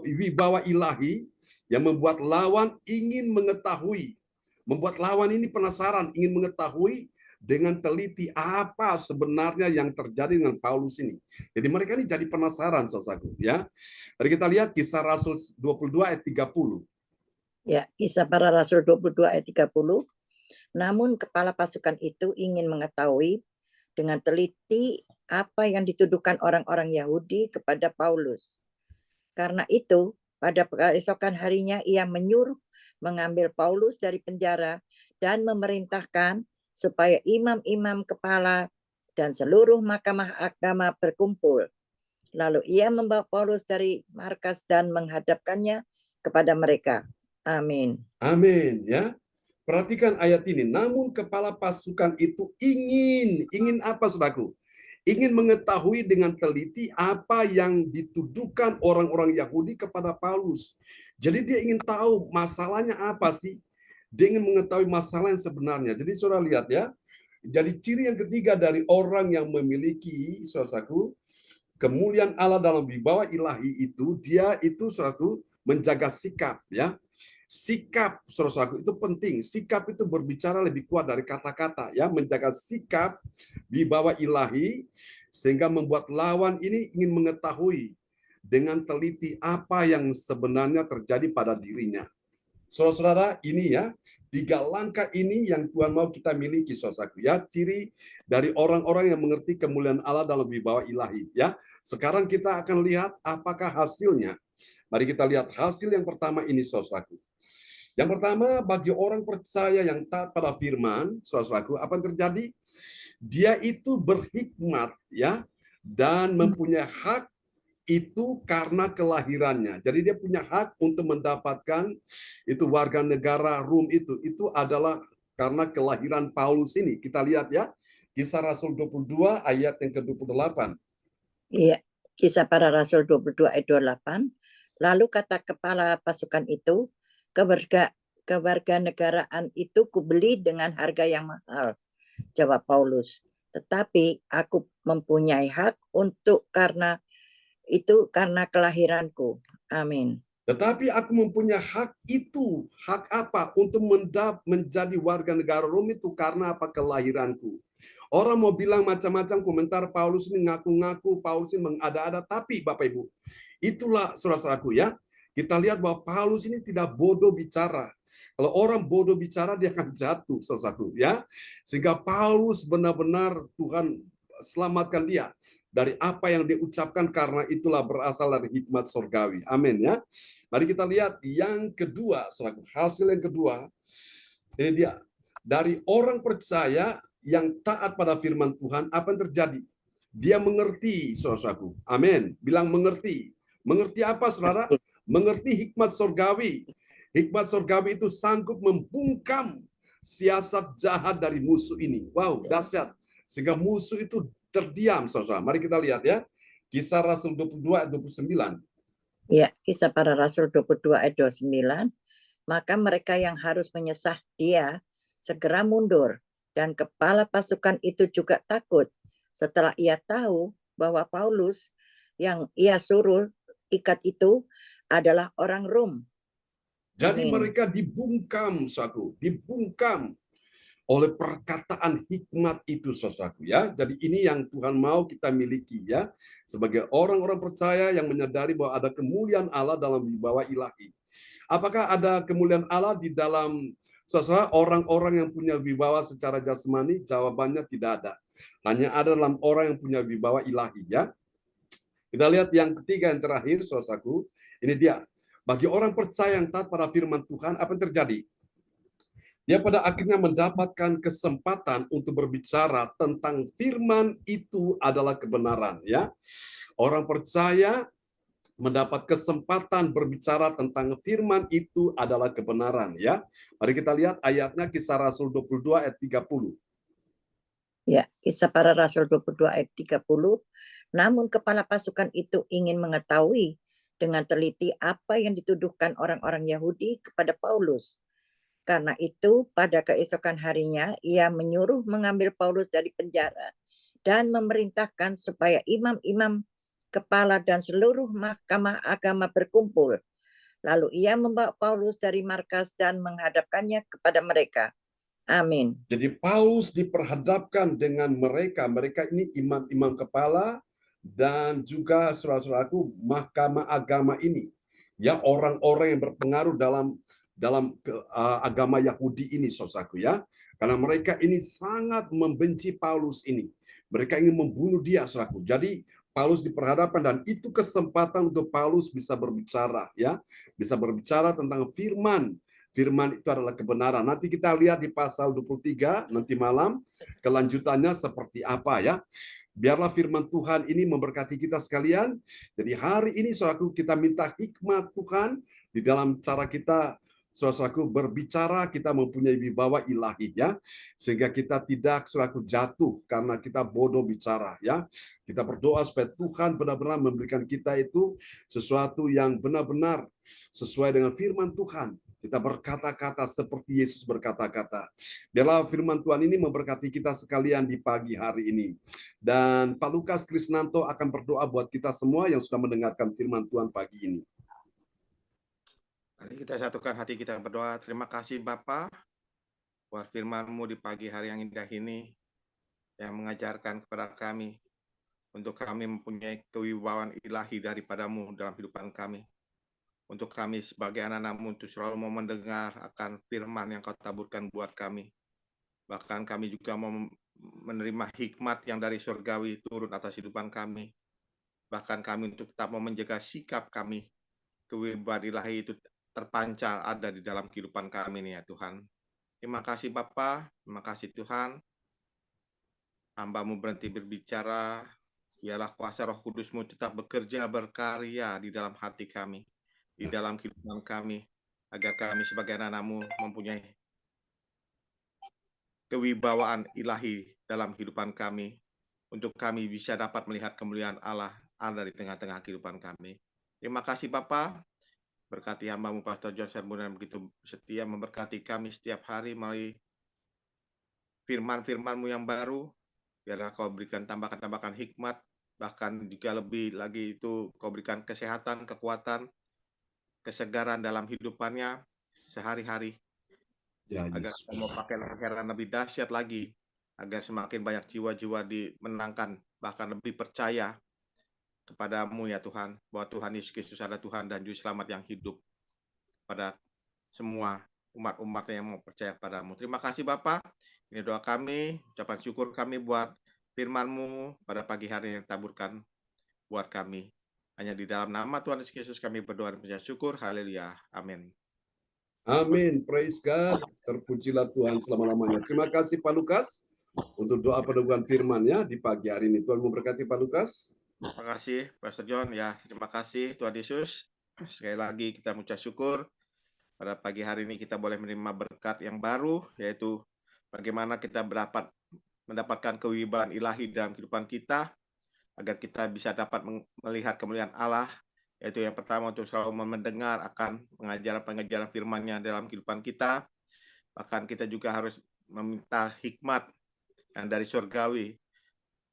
wibawa ilahi yang membuat lawan ingin mengetahui. Membuat lawan ini penasaran, ingin mengetahui dengan teliti apa sebenarnya yang terjadi dengan Paulus ini. Jadi mereka ini jadi penasaran, saudaraku ya. Mari kita lihat Kisah Rasul 22 ayat 30. Ya, Kisah Para Rasul 22 ayat 30. Namun kepala pasukan itu ingin mengetahui dengan teliti apa yang dituduhkan orang-orang Yahudi kepada Paulus. Karena itu, pada keesokan harinya ia menyuruh mengambil Paulus dari penjara dan memerintahkan supaya imam-imam kepala dan seluruh mahkamah agama berkumpul. Lalu ia membawa Paulus dari markas dan menghadapkannya kepada mereka. Amin. Amin ya. Perhatikan ayat ini. Namun kepala pasukan itu ingin apa, saudaraku? Ingin mengetahui dengan teliti apa yang dituduhkan orang-orang Yahudi kepada Paulus. Jadi dia ingin tahu masalahnya apa sih? Dia ingin mengetahui masalah yang sebenarnya. Jadi saudara lihat ya. Jadi ciri yang ketiga dari orang yang memiliki, saudaraku, kemuliaan Allah dalam wibawa ilahi itu, dia itu, saudaraku, menjaga sikap ya. Sikap, saudaraku, itu penting. Sikap itu berbicara lebih kuat dari kata-kata ya. Menjaga sikap wibawa ilahi sehingga membuat lawan ini ingin mengetahui dengan teliti apa yang sebenarnya terjadi pada dirinya. Saudara-saudara, ini ya, 3 langkah ini yang Tuhan mau kita miliki, saudaraku ya. Ciri dari orang-orang yang mengerti kemuliaan Allah dalam wibawa ilahi ya. Sekarang kita akan lihat apakah hasilnya. Mari kita lihat hasil yang pertama ini, saudaraku. Yang pertama, bagi orang percaya yang taat pada firman, saudaraku, apa yang terjadi? Dia itu berhikmat ya, dan mempunyai hak itu karena kelahirannya. Jadi dia punya hak untuk mendapatkan itu warga negara Rom itu adalah karena kelahiran Paulus ini. Kita lihat ya, Kisah Rasul 22 ayat yang ke-28. Iya, Kisah Para Rasul 22 ayat 28. Lalu kata kepala pasukan itu, kewarganegaraan itu kubeli dengan harga yang mahal, jawab Paulus. Tetapi aku mempunyai hak karena kelahiranku. Amin. Tetapi aku mempunyai hak itu. Hak apa? Untuk menjadi warga negara Rom itu karena apa? Kelahiranku. Orang mau bilang macam-macam komentar Paulus ini ngaku-ngaku, Paulus ini mengada-ada. Tapi Bapak Ibu, itulah saudara-saudaraku ya. Kita lihat bahwa Paulus ini tidak bodoh bicara. Kalau orang bodoh bicara, dia akan jatuh, saudaraku ya. Sehingga Paulus benar-benar Tuhan selamatkan dia dari apa yang diucapkan, karena itulah berasal dari hikmat surgawi. Amin ya. Mari kita lihat yang kedua, saudaraku. Hasil yang kedua, ini dia. Dari orang percaya yang taat pada firman Tuhan, apa yang terjadi? Dia mengerti, saudaraku. Amin. Bilang mengerti. Mengerti apa, saudara? Mengerti hikmat surgawi. Hikmat surgawi itu sanggup membungkam siasat jahat dari musuh ini. Wow, dahsyat. Sehingga musuh itu terdiam, saudara. Mari kita lihat ya. Kisah Rasul 22 ayat 29. Ya, Kisah Para Rasul 22 ayat 29. Maka mereka yang harus menyesah dia segera mundur, dan kepala pasukan itu juga takut setelah ia tahu bahwa Paulus yang ia suruh ikat itu adalah orang Rom. Jadi Amin. mereka dibungkam, dibungkam oleh perkataan hikmat itu, saudaraku ya. Jadi ini yang Tuhan mau kita miliki ya, sebagai orang-orang percaya yang menyadari bahwa ada kemuliaan Allah dalam wibawa ilahi. Apakah ada kemuliaan Allah di dalam saudara orang-orang yang punya wibawa secara jasmani? Jawabannya tidak ada. Hanya ada dalam orang yang punya wibawa ilahi ya. Kita lihat yang ketiga, yang terakhir, saudaraku. Ini dia. Bagi orang percaya yang taat pada firman Tuhan, apa yang terjadi? Dia pada akhirnya mendapatkan kesempatan untuk berbicara tentang firman itu adalah kebenaran. Ya, orang percaya mendapat kesempatan berbicara tentang firman itu adalah kebenaran. Ya, mari kita lihat ayatnya, Kisah Rasul 22 ayat 30. Ya, Kisah Para Rasul 22 ayat 30. Namun kepala pasukan itu ingin mengetahui dengan teliti apa yang dituduhkan orang-orang Yahudi kepada Paulus. Karena itu, pada keesokan harinya, ia menyuruh mengambil Paulus dari penjara dan memerintahkan supaya imam-imam, kepala, dan seluruh mahkamah agama berkumpul. Lalu ia membawa Paulus dari markas dan menghadapkannya kepada mereka. Amin. Jadi Paulus diperhadapkan dengan mereka. Mereka ini imam-imam kepala dan juga saudara-saudaraku mahkamah agama ini. Ya, orang-orang yang berpengaruh dalam agama Yahudi ini, saudaraku ya. Karena mereka ini sangat membenci Paulus ini. Mereka ingin membunuh dia, saudaraku. Jadi Paulus diperhadapkan, dan itu kesempatan untuk Paulus bisa berbicara ya. Bisa berbicara tentang firman. Firman itu adalah kebenaran. Nanti kita lihat di pasal 23 nanti malam kelanjutannya seperti apa ya. Biarlah firman Tuhan ini memberkati kita sekalian. Jadi hari ini saudaraku, kita minta hikmat Tuhan di dalam cara kita saudaraku berbicara, kita mempunyai wibawa ilahi ya, sehingga kita tidak saudaraku jatuh karena kita bodoh bicara ya. Kita berdoa supaya Tuhan benar-benar memberikan kita itu sesuatu yang benar-benar sesuai dengan firman Tuhan. Kita berkata-kata seperti Yesus berkata-kata. Biarlah firman Tuhan ini memberkati kita sekalian di pagi hari ini. Dan Pak Lukas Krisnanto akan berdoa buat kita semua yang sudah mendengarkan firman Tuhan pagi ini. Mari kita satukan hati kita berdoa. Terima kasih Bapa buat firman-Mu di pagi hari yang indah ini, yang mengajarkan kepada kami untuk kami mempunyai kewibawaan ilahi daripada-Mu dalam kehidupan kami. Untuk kami sebagai anak-anak-Mu untuk selalu mau mendengar akan firman yang Kau taburkan buat kami. Bahkan kami juga mau menerima hikmat yang dari surgawi turun atas kehidupan kami. Bahkan kami untuk tetap mau menjaga sikap kami. Kewibawaan ilahi itu terpancar ada di dalam kehidupan kami nih ya Tuhan. Terima kasih Bapa, terima kasih Tuhan. Hamba-Mu berhenti berbicara, Biarlah kuasa Roh Kudus-Mu tetap bekerja, berkarya di dalam hati kami, di dalam kehidupan kami, agar kami sebagai anak-Mu mempunyai kewibawaan ilahi dalam kehidupan kami, untuk kami bisa dapat melihat kemuliaan Allah ada di tengah-tengah kehidupan kami. Terima kasih Bapa, berkati hamba-Mu Pastor John Sermon yang begitu setia memberkati kami setiap hari melalui firman-firman-Mu yang baru. Biarlah Kau berikan tambahkan hikmat, bahkan juga lebih lagi itu Kau berikan kesehatan, kekuatan, kesegaran dalam hidupannya sehari-hari. Ya, Agar Yesus. Kau mau pakai pelajaran lebih dahsyat lagi, agar semakin banyak jiwa-jiwa dimenangkan, bahkan lebih percaya kepada-Mu ya Tuhan, bahwa Tuhan Yesus Kristus adalah Tuhan dan Juru Selamat yang hidup pada semua umat-umat yang mau percaya padamu. Terima kasih Bapa. Ini doa kami, ucapan syukur kami buat firman-Mu pada pagi hari yang taburkan buat kami. Hanya di dalam nama Tuhan Yesus Kristus kami berdoa dan punya syukur. Haleluya. Amin. Amin. Praise God. Terpujilah Tuhan selama-lamanya. Terima kasih Pak Lukas untuk doa peneguhan firman-Nya di pagi hari ini. Tuhan memberkati Pak Lukas. Terima kasih Pastor John. Ya, terima kasih Tuhan Yesus. Sekali lagi kita mengucap syukur. Pada pagi hari ini kita boleh menerima berkat yang baru, yaitu bagaimana kita mendapatkan kewibawaan ilahi dalam kehidupan kita, agar kita bisa dapat melihat kemuliaan Allah, yaitu yang pertama untuk selalu mendengar akan pengajaran-pengajaran firman-Nya dalam kehidupan kita. Bahkan kita juga harus meminta hikmat yang dari surgawi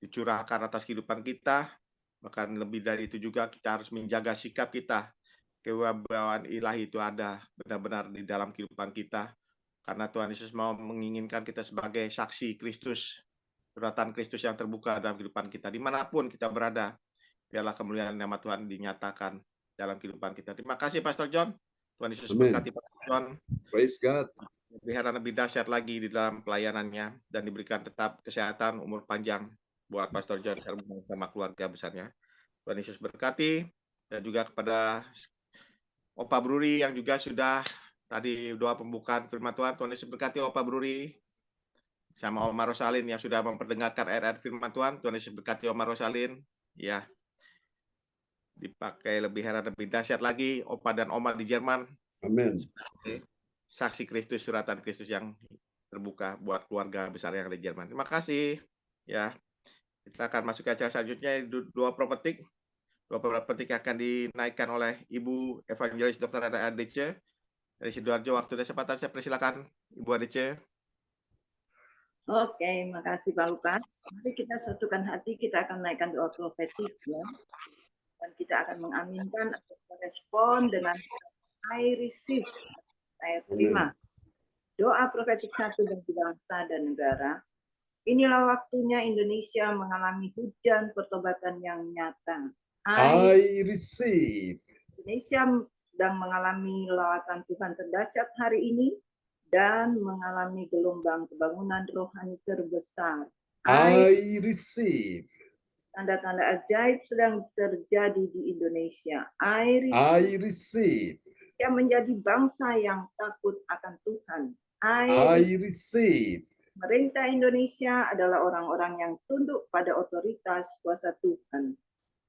dicurahkan atas kehidupan kita. Bahkan lebih dari itu juga kita harus menjaga sikap kita. Kewibawaan ilahi itu ada benar-benar di dalam kehidupan kita. Karena Tuhan Yesus mau menginginkan kita sebagai saksi Kristus, suratan Kristus yang terbuka dalam kehidupan kita. Dimanapun kita berada, biarlah kemuliaan nama Tuhan dinyatakan dalam kehidupan kita. Terima kasih Pastor John. Tuhan Yesus berkati Pastor John. Praise God. Pelihara lebih dahsyat lagi di dalam pelayanannya, dan diberikan tetap kesehatan, umur panjang buat Pastor John sama keluarga besarnya. Tuhan Yesus berkati, dan juga kepada Opa Bruri yang juga sudah tadi doa pembukaan firman Tuhan. Tuhan Yesus berkati Opa Bruri sama Oma Rosalin yang sudah memperdengarkan ayat firman Tuhan. Tuhan Yesus berkati Oma Rosalin. Ya, dipakai lebih heran lebih dahsyat lagi Opa dan Oma di Jerman. Amin. Saksi Kristus, suratan Kristus yang terbuka buat keluarga besar yang ada di Jerman. Terima kasih. Ya, kita akan masuk ke acara selanjutnya, doa profetik. Doa profetik akan dinaikkan oleh Ibu Evangelis Dr. Ada ADC dari Sidoarjo. Waktu dan kesempatan saya persilakan Ibu ADC. Oke, makasih Pak Lukas. Mari kita satukan hati, kita akan naikkan doa profetik ya. Dan kita akan mengaminkan atau merespon dengan I receive, saya terima. Doa profetik satu bagi bangsa dan negara. Inilah waktunya Indonesia mengalami hujan pertobatan yang nyata. I receive. Indonesia sedang mengalami lawatan Tuhan terdahsyat hari ini dan mengalami gelombang kebangunan rohani terbesar. I receive. Tanda-tanda ajaib sedang terjadi di Indonesia. I receive. Indonesia menjadi bangsa yang takut akan Tuhan. I receive. Pemerintah Indonesia adalah orang-orang yang tunduk pada otoritas kuasa Tuhan.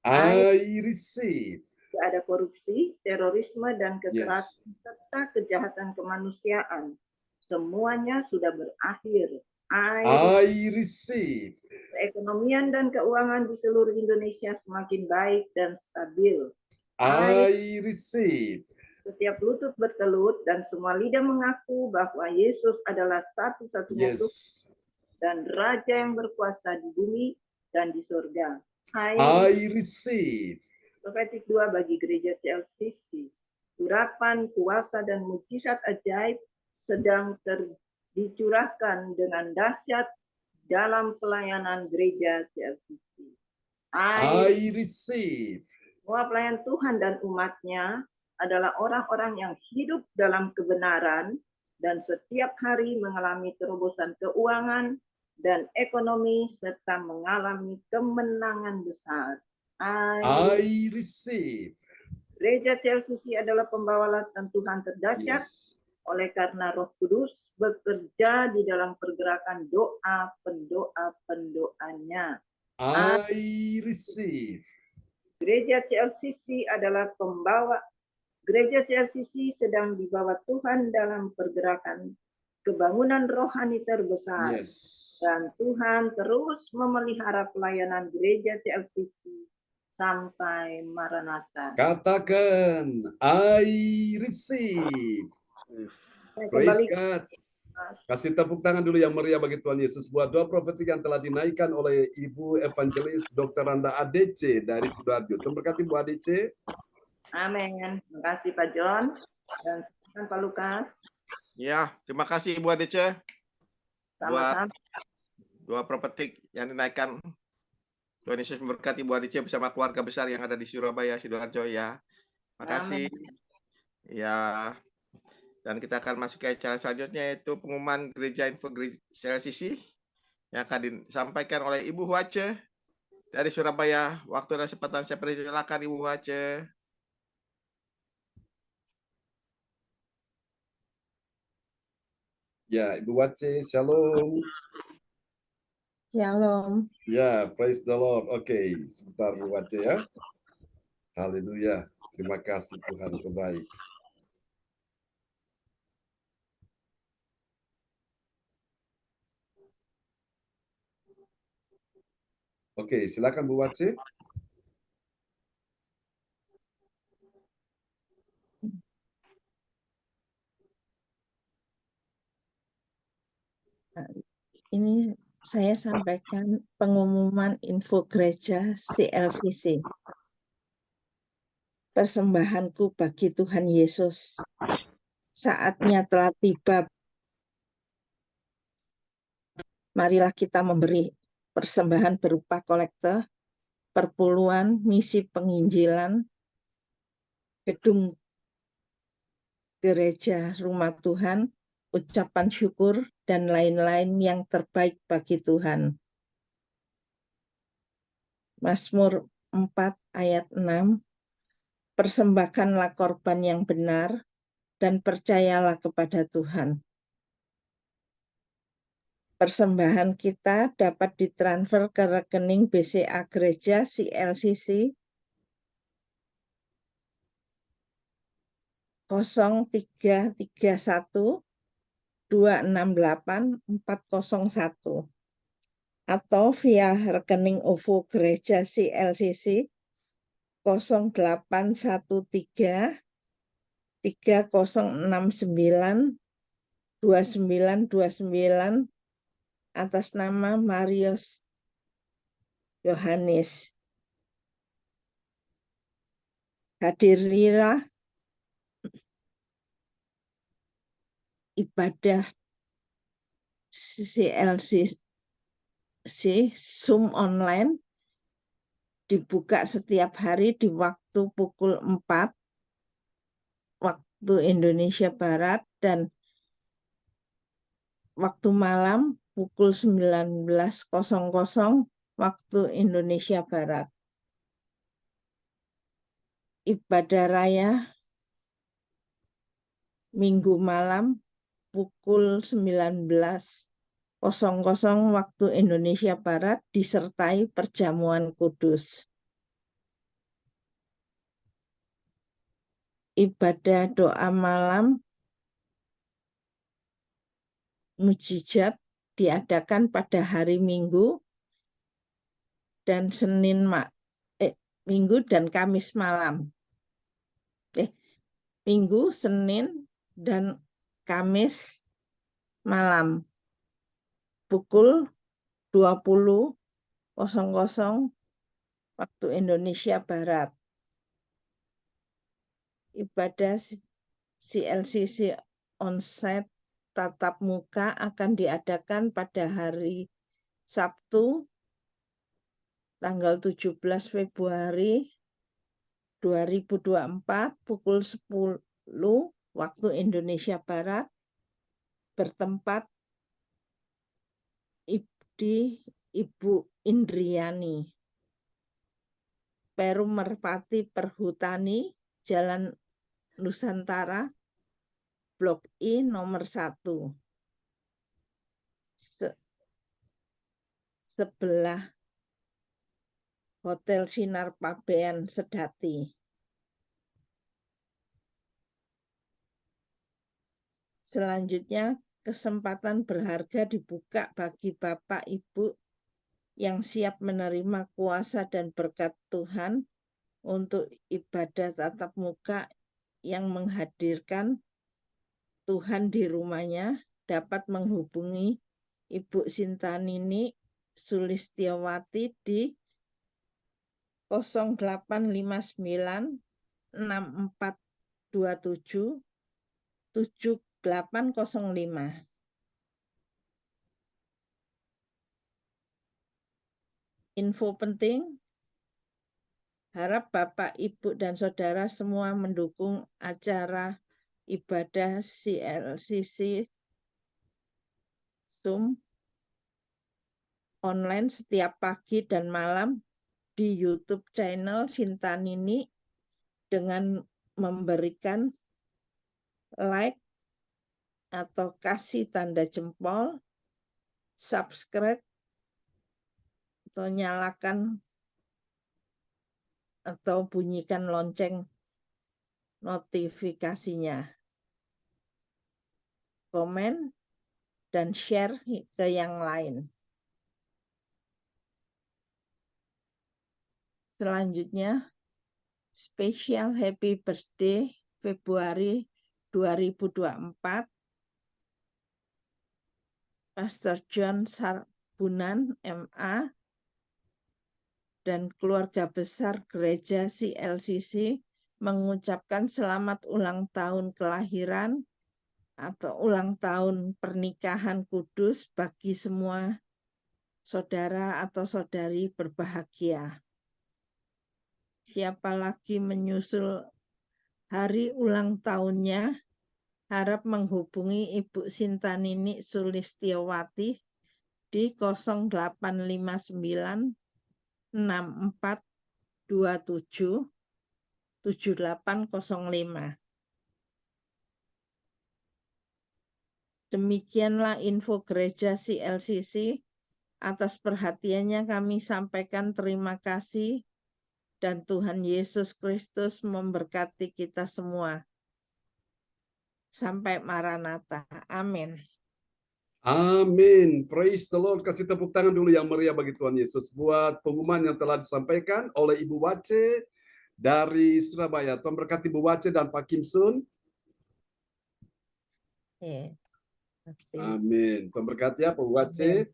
I receive. Tidak ada korupsi, terorisme, dan kekerasan serta kejahatan kemanusiaan. Semuanya sudah berakhir. I receive. Perekonomian dan keuangan di seluruh Indonesia semakin baik dan stabil. I receive. Setiap lutut bertelut dan semua lidah mengaku bahwa Yesus adalah satu-satunya Tuhan dan Raja yang berkuasa di bumi dan di surga. I receive. Profetik 2 bagi gereja CLCC. Urapan, kuasa, dan mujizat ajaib sedang dicurahkan dengan dahsyat dalam pelayanan gereja CLCC. I receive. Semua pelayan Tuhan dan umatnya adalah orang-orang yang hidup dalam kebenaran dan setiap hari mengalami terobosan keuangan dan ekonomi serta mengalami kemenangan besar. I receive. Gereja CLCC adalah pembawa lawatan Tuhan terdahsyat oleh karena Roh Kudus bekerja di dalam pergerakan doa pendoa-pendoanya. I receive. Gereja CLCC adalah pembawa. Gereja CLCC sedang dibawa Tuhan dalam pergerakan kebangunan rohani terbesar. Yes. Dan Tuhan terus memelihara pelayanan gereja CLCC sampai Maranatha. Katakan, I receive. Praise God. Kasih tepuk tangan dulu yang meriah bagi Tuhan Yesus. Buat doa profetik yang telah dinaikkan oleh Ibu Evangelis Dr. Randa ADC dari Sidoarjo. Terima kasih Bu ADC. Amin. Terima kasih Pak John. Dan silakan Pak Lukas. Ya, terima kasih Ibu ADC. Sama-sama. Doa profetik yang dinaikkan. Tuhan Yesus memberkati Ibu ADC bersama keluarga besar yang ada di Surabaya, Sidoarjo ya. Terima kasih. Ya. Dan kita akan masuk ke acara selanjutnya, yaitu pengumuman gereja info CLCC yang akan disampaikan oleh Ibu Huace dari Surabaya. Waktu dan kesempatan saya persilakan Ibu Huace. Ya, Ibu Huace, shalom. Shalom. Ya, praise the Lord. Oke, sebentar Bu Huace ya. Haleluya. Terima kasih Tuhan terbaik. Oke, silakan Bu Huace. Ini saya sampaikan pengumuman info gereja CLCC. Persembahanku bagi Tuhan Yesus. Saatnya telah tiba. Marilah kita memberi persembahan berupa kolekte, perpuluhan, misi penginjilan, gedung gereja rumah Tuhan, ucapan syukur, dan lain-lain yang terbaik bagi Tuhan. Mazmur 4 ayat 6, persembahkanlah korban yang benar dan percayalah kepada Tuhan. Persembahan kita dapat ditransfer ke rekening BCA Gereja CLCC 0331 268 401 atau via rekening OVO Gereja CLCC 0813 3069 2929 atas nama Marius Yohanes. Hadirilah ibadah CLCC Zoom online dibuka setiap hari di waktu pukul 4 waktu Indonesia Barat dan waktu malam pukul 19.00 waktu Indonesia Barat. Ibadah raya Minggu malam pukul 19.00 waktu Indonesia Barat disertai perjamuan kudus. Ibadah doa malam mujizat diadakan pada hari Minggu dan Minggu dan Kamis malam. Minggu, Senin, dan Kamis malam pukul 20.00 waktu Indonesia Barat. Ibadah CLCC onsite tatap muka akan diadakan pada hari Sabtu tanggal 17 Februari 2024 pukul 10 waktu Indonesia Barat bertempat di Ibu Indriani, Perum Merpati Perhutani, Jalan Nusantara, Blok I nomor 1. Sebelah Hotel Sinar Pabean Sedati. Selanjutnya, kesempatan berharga dibuka bagi Bapak Ibu yang siap menerima kuasa dan berkat Tuhan untuk ibadah tatap muka yang menghadirkan Tuhan di rumahnya, dapat menghubungi Ibu Sintanini Sulistiawati di 0859 6427 7805. Info penting, harap Bapak, Ibu, dan Saudara semua mendukung acara ibadah CLCC Zoom online setiap pagi dan malam di YouTube channel Sintanini dengan memberikan like atau kasih tanda jempol, subscribe, atau nyalakan atau bunyikan lonceng notifikasinya. Komen dan share ke yang lain. Selanjutnya, spesial happy birthday Februari 2024 Pastor John Sarbunan MA dan keluarga besar gereja CLCC mengucapkan selamat ulang tahun kelahiran atau ulang tahun pernikahan kudus bagi semua saudara atau saudari berbahagia. Siapa lagi menyusul hari ulang tahunnya, harap menghubungi Ibu Sintanini Sulistiawati di 0859 6427 7805. Demikianlah info gereja CLCC. Atas perhatiannya kami sampaikan terima kasih dan Tuhan Yesus Kristus memberkati kita semua. Sampai Maranatha. Amin. Amin. Praise the Lord. Kasih tepuk tangan dulu yang meriah bagi Tuhan Yesus buat pengumuman yang telah disampaikan oleh Ibu Wace dari Surabaya. Tuhan berkati Ibu Wace dan Pak Kim Sun. Amin. Tuhan berkati ya Pak Wace.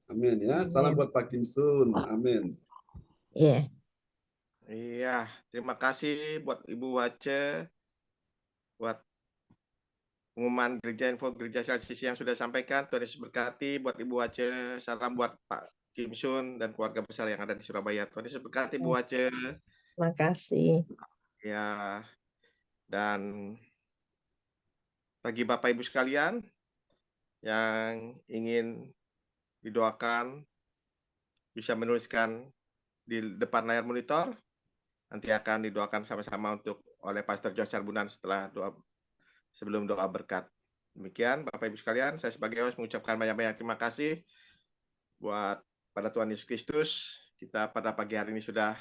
Amin ya. Salam buat Pak Kim Sun. Amin. Iya. Iya, terima kasih buat Ibu Wace buat pengumuman gereja info gereja CLCC yang sudah sampaikan. Tuhan Yesus berkati buat Ibu Wace. Salam buat Pak Kim Sun dan keluarga besar yang ada di Surabaya. Tuhan Yesus berkati Ibu Wace. Terima kasih. Ya. Dan bagi Bapak Ibu sekalian yang ingin didoakan bisa menuliskan di depan layar monitor. Nanti akan didoakan sama-sama untuk oleh Pastor John Sarbunan setelah sebelum doa berkat. Demikian Bapak Ibu sekalian, saya sebagai host mengucapkan banyak-banyak terima kasih buat pada Tuhan Yesus Kristus. Kita pada pagi hari ini sudah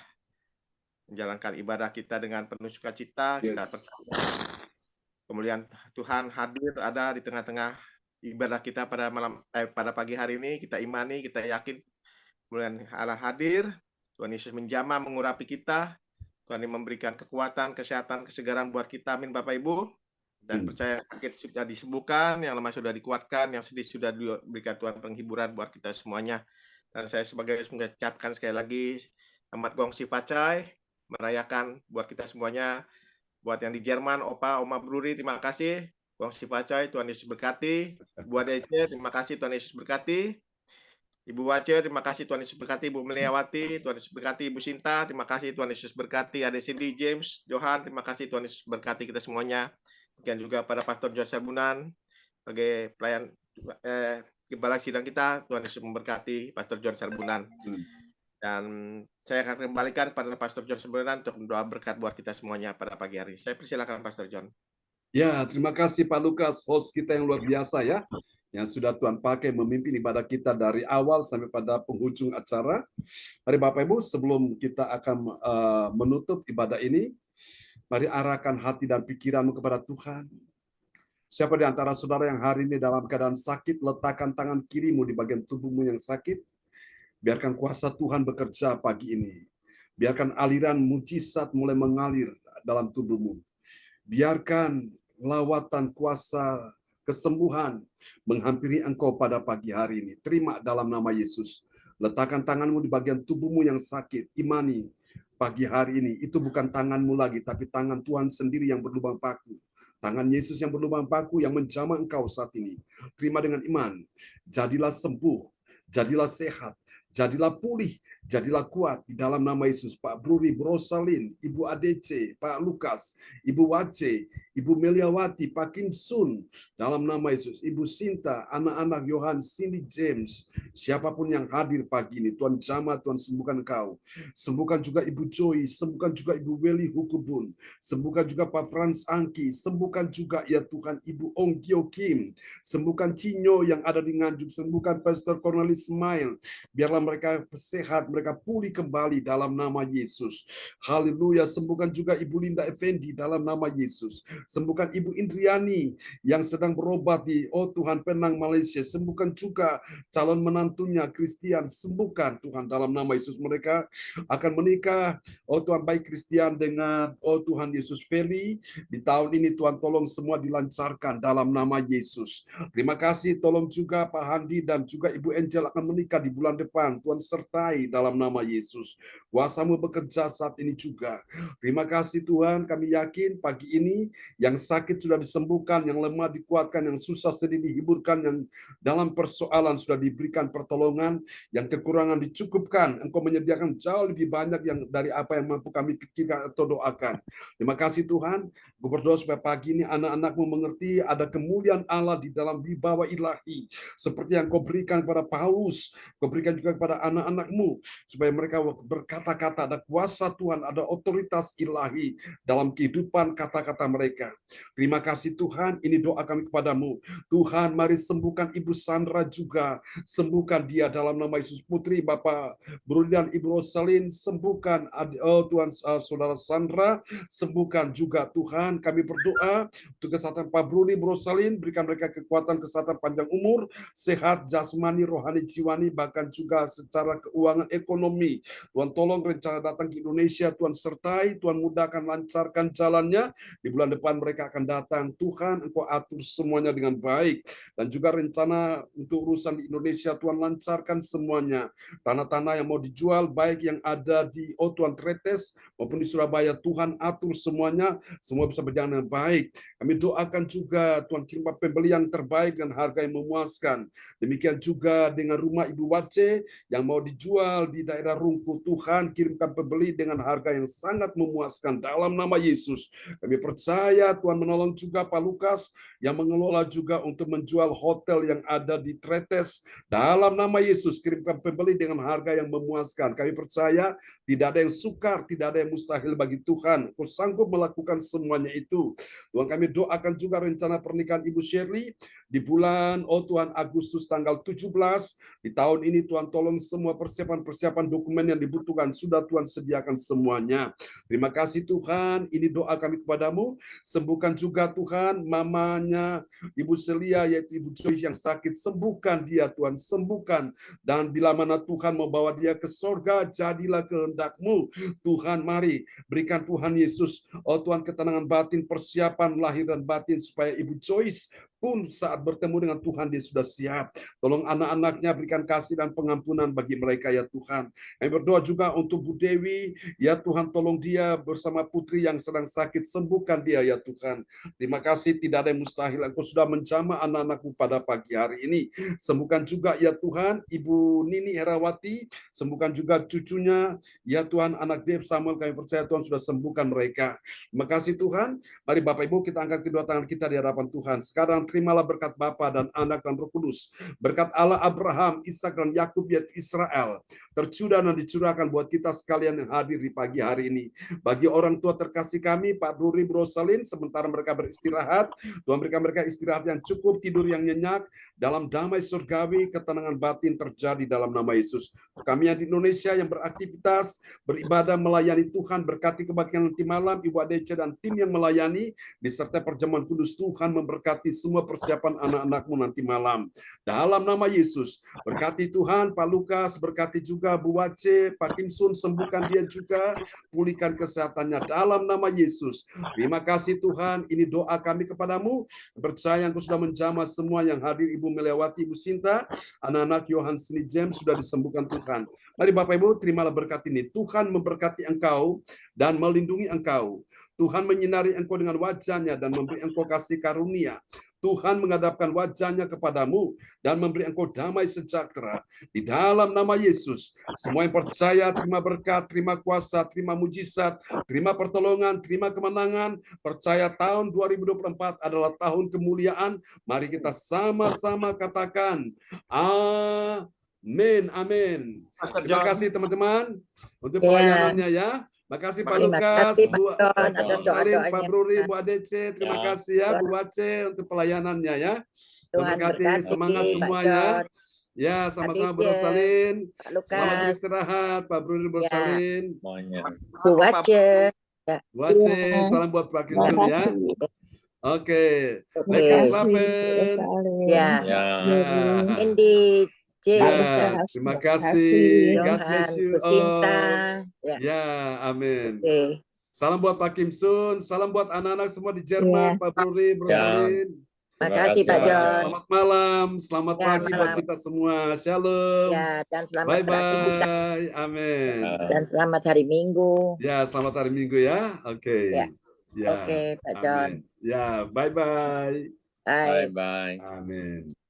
menjalankan ibadah kita dengan penuh sukacita. Kita percaya kemuliaan Tuhan hadir ada di tengah-tengah ibadah kita pada pagi hari ini. Kita imani, kita yakin kemuliaan Allah hadir. Tuhan Yesus menjamah mengurapi kita. Tuhan yang memberikan kekuatan, kesehatan, kesegaran buat kita. Amin Bapak Ibu. Dan percaya sakit sudah disembuhkan, yang lemah sudah dikuatkan, yang sedih sudah diberikan Tuhan penghiburan buat kita semuanya. Dan saya sebagai mengucapkan sekali lagi selamat Gongsi Pacai, merayakan buat kita semuanya. Buat yang di Jerman, Opa, Oma Bruri, terima kasih. Gongsi Pacai, Tuhan Yesus berkati. Buat Ece, terima kasih, Tuhan Yesus berkati. Ibu Wace, terima kasih, Tuhan Yesus berkati. Ibu Meliawati, Tuhan Yesus berkati. Ibu Sinta, terima kasih, Tuhan Yesus berkati. Ada Cindy, James, Johan, terima kasih, Tuhan Yesus berkati kita semuanya. Dan juga pada Pastor John Sarbunan sebagai pelayan gembala sidang kita, Tuhan Yesus memberkati Pastor John Sarbunan. Dan saya akan kembalikan pada Pastor John Sarbunan untuk mendoa berkat buat kita semuanya pada pagi hari. Saya persilakan Pastor John. Ya, terima kasih Pak Lukas, host kita yang luar biasa ya, yang sudah Tuhan pakai memimpin ibadah kita dari awal sampai pada penghujung acara. Mari Bapak Ibu, sebelum kita akan menutup ibadah ini, mari arahkan hati dan pikiranmu kepada Tuhan. Siapa di antara saudara yang hari ini dalam keadaan sakit, letakkan tangan kirimu di bagian tubuhmu yang sakit. Biarkan kuasa Tuhan bekerja pagi ini. Biarkan aliran mujizat mulai mengalir dalam tubuhmu. Biarkan lawatan kuasa kesembuhan menghampiri engkau pada pagi hari ini. Terima dalam nama Yesus. Letakkan tanganmu di bagian tubuhmu yang sakit. Imani pagi hari ini. Itu bukan tanganmu lagi, tapi tangan Tuhan sendiri yang berlubang paku. Tangan Yesus yang berlubang paku yang menjamah engkau saat ini. Terima dengan iman. Jadilah sembuh. Jadilah sehat. Jadilah pulih. Jadilah kuat di dalam nama Yesus. Pak Bruri, Brosalin, Ibu ADC, Pak Lukas, Ibu Wace, Ibu Meliawati, Pak Kim Sun, dalam nama Yesus. Ibu Sinta, anak-anak Yohan, Cindy James, siapapun yang hadir pagi ini, Tuhan jamah, Tuhan sembuhkan kau. Sembuhkan juga Ibu Joy, sembuhkan juga Ibu Weli Hukubun, sembuhkan juga Pak Frans Angki, sembuhkan juga ya Tuhan Ibu Ong Kyo Kim, sembuhkan Cinyo yang ada di Nganjuk, sembuhkan Pastor Cornelis Smile, biarlah mereka sehat, mereka pulih kembali dalam nama Yesus. Haleluya. Sembuhkan juga Ibu Linda Effendi dalam nama Yesus. Sembuhkan Ibu Indriani yang sedang berobat di Tuhan Penang, Malaysia. Sembuhkan juga calon menantunya Christian. Sembuhkan Tuhan dalam nama Yesus. Mereka akan menikah Tuhan baik Christian dengan Tuhan Yesus Feli. Di tahun ini Tuhan tolong semua dilancarkan dalam nama Yesus. Terima kasih. Tolong juga Pak Handi dan juga Ibu Angel akan menikah di bulan depan. Tuhan sertai dalam nama Yesus. Kuasa-Mu bekerja saat ini juga. Terima kasih Tuhan, kami yakin pagi ini yang sakit sudah disembuhkan, yang lemah dikuatkan, yang susah sedih dihiburkan, yang dalam persoalan sudah diberikan pertolongan, yang kekurangan dicukupkan. Engkau menyediakan jauh lebih banyak yang dari apa yang mampu kami pikirkan atau doakan. Terima kasih Tuhan. Gue berdoa supaya pagi ini anak-anak-Mu mengerti ada kemuliaan Allah di dalam wibawa ilahi. Seperti yang Kau berikan kepada Paulus, Kau berikan juga kepada anak-anak-Mu, supaya mereka berkata-kata, ada kuasa Tuhan, ada otoritas ilahi dalam kehidupan kata-kata mereka. Terima kasih Tuhan, ini doa kami kepadamu. Tuhan, mari sembuhkan Ibu Sandra juga, sembuhkan dia dalam nama Yesus. Putri Bapak Brudi dan Ibu Rosalin, sembuhkan Tuhan Saudara Sandra, sembuhkan juga Tuhan. Kami berdoa untuk kesehatan Pak Brudi, Ibu Rosalin, berikan mereka kekuatan, kesehatan panjang umur, sehat jasmani, rohani, jiwani, bahkan juga secara keuangan, ekonomi. Tuhan tolong rencana datang ke Indonesia, Tuhan sertai, Tuhan mudahkan, lancarkan jalannya. Di bulan depan mereka akan datang. Tuhan, Engkau atur semuanya dengan baik. Dan juga rencana untuk urusan di Indonesia, Tuhan lancarkan semuanya. Tanah-tanah yang mau dijual, baik yang ada di Tuhan Tretes maupun di Surabaya, Tuhan atur semuanya, semua bisa berjalan dengan baik. Kami doakan juga Tuhan kirim pembeli yang terbaik dan harga yang memuaskan. Demikian juga dengan rumah Ibu Wace yang mau dijual di daerah Rungku, Tuhan kirimkan pembeli dengan harga yang sangat memuaskan dalam nama Yesus. Kami percaya Tuhan menolong juga Pak Lukas yang mengelola juga untuk menjual hotel yang ada di Tretes. Dalam nama Yesus kirimkan pembeli dengan harga yang memuaskan. Kami percaya tidak ada yang sukar, tidak ada yang mustahil bagi Tuhan. Kau sanggup melakukan semuanya itu. Tuhan, kami doakan juga rencana pernikahan Ibu Shirley di bulan Tuhan Agustus tanggal 17 di tahun ini. Tuhan tolong semua persiapan dokumen yang dibutuhkan sudah Tuhan sediakan semuanya. Terima kasih Tuhan, ini doa kami kepadamu. Sembuhkan juga Tuhan mamanya Ibu Celia, yaitu Ibu Joyce yang sakit. Sembuhkan dia Tuhan, sembuhkan. Dan bila mana Tuhan mau bawa dia ke sorga, jadilah kehendak-Mu. Tuhan, mari berikan Tuhan Yesus, Tuhan, ketenangan batin, persiapan lahir dan batin, supaya Ibu Joyce pun saat bertemu dengan Tuhan dia sudah siap. Tolong anak-anaknya, berikan kasih dan pengampunan bagi mereka ya Tuhan. Kami berdoa juga untuk Bu Dewi, ya Tuhan, tolong dia bersama putri yang sedang sakit, sembuhkan dia ya Tuhan. Terima kasih, tidak ada yang mustahil. Engkau sudah menjamah anak-anakmu pada pagi hari ini. Sembuhkan juga ya Tuhan Ibu Nini Herawati, sembuhkan juga cucunya ya Tuhan, anak Dev Samuel, kami percaya Tuhan sudah sembuhkan mereka. Terima kasih Tuhan. Mari Bapak Ibu kita angkat kedua tangan kita di hadapan Tuhan. Sekarang terimalah berkat Bapa dan Anak dan Roh Kudus. Berkat Allah Abraham, Ishak dan Yakub yaitu Israel tercurah dan dicurahkan buat kita sekalian yang hadir di pagi hari ini. Bagi orang tua terkasih kami, Pak Bruri, Bro Salin, sementara mereka beristirahat, Tuhan berikan mereka istirahat yang cukup, tidur yang nyenyak, dalam damai surgawi, ketenangan batin terjadi dalam nama Yesus. Kami yang di Indonesia yang beraktivitas, beribadah, melayani Tuhan, berkati kebaktian nanti malam, Ibu Adece dan tim yang melayani, disertai perjamuan kudus, Tuhan memberkati semua persiapan anak-anakmu nanti malam. Dalam nama Yesus, berkati Tuhan, Pak Lukas, berkati juga Bu Wace, Pak Kim Sun, sembuhkan dia juga, pulihkan kesehatannya dalam nama Yesus. Terima kasih Tuhan, ini doa kami kepadamu, percaya Engkau sudah menjamah semua yang hadir, Ibu Melewati, Ibu Sinta, anak-anak Yohan Sini James sudah disembuhkan Tuhan. Mari Bapak Ibu, terimalah berkat ini. Tuhan memberkati engkau dan melindungi engkau. Tuhan menyinari engkau dengan wajahnya dan memberi engkau kasih karunia. Tuhan menghadapkan wajahnya kepadamu dan memberi engkau damai sejahtera. Di dalam nama Yesus, semua yang percaya, terima berkat, terima kuasa, terima mujizat, terima pertolongan, terima kemenangan. Percaya tahun 2024 adalah tahun kemuliaan. Mari kita sama-sama katakan, amin, amin. Terima kasih teman-teman untuk pelayanannya ya. Makasih Pak Lukas, Bu Salim, Pak Bruri, Bu Adece, terima kasih ya Bu Wace untuk pelayanannya ya. Tuhan berkati, semangat semuanya. Ya, sama-sama Bu Rosalin. Selamat beristirahat Pak Bruri, Bu Rosalin. Bu Wace. Bu Wace, salam buat Pak Kinsun ya. Oke, Lekas Lapen. Ya. Indi. Ya, terima kasih. God bless you all. Ya, amin. Salam buat Pak Kim Sun, salam buat anak-anak semua di Jerman, Pak Bruri, Bro Salin. Terima kasih Pak John. Selamat malam, selamat pagi buat kita semua. Shalom. Ya, dan selamat bye-bye. Amin. Dan selamat hari Minggu. Ya, selamat hari Minggu ya. Oke. Ya. Oke, Pak John. Ya, bye-bye. Bye. Bye-bye. Amin.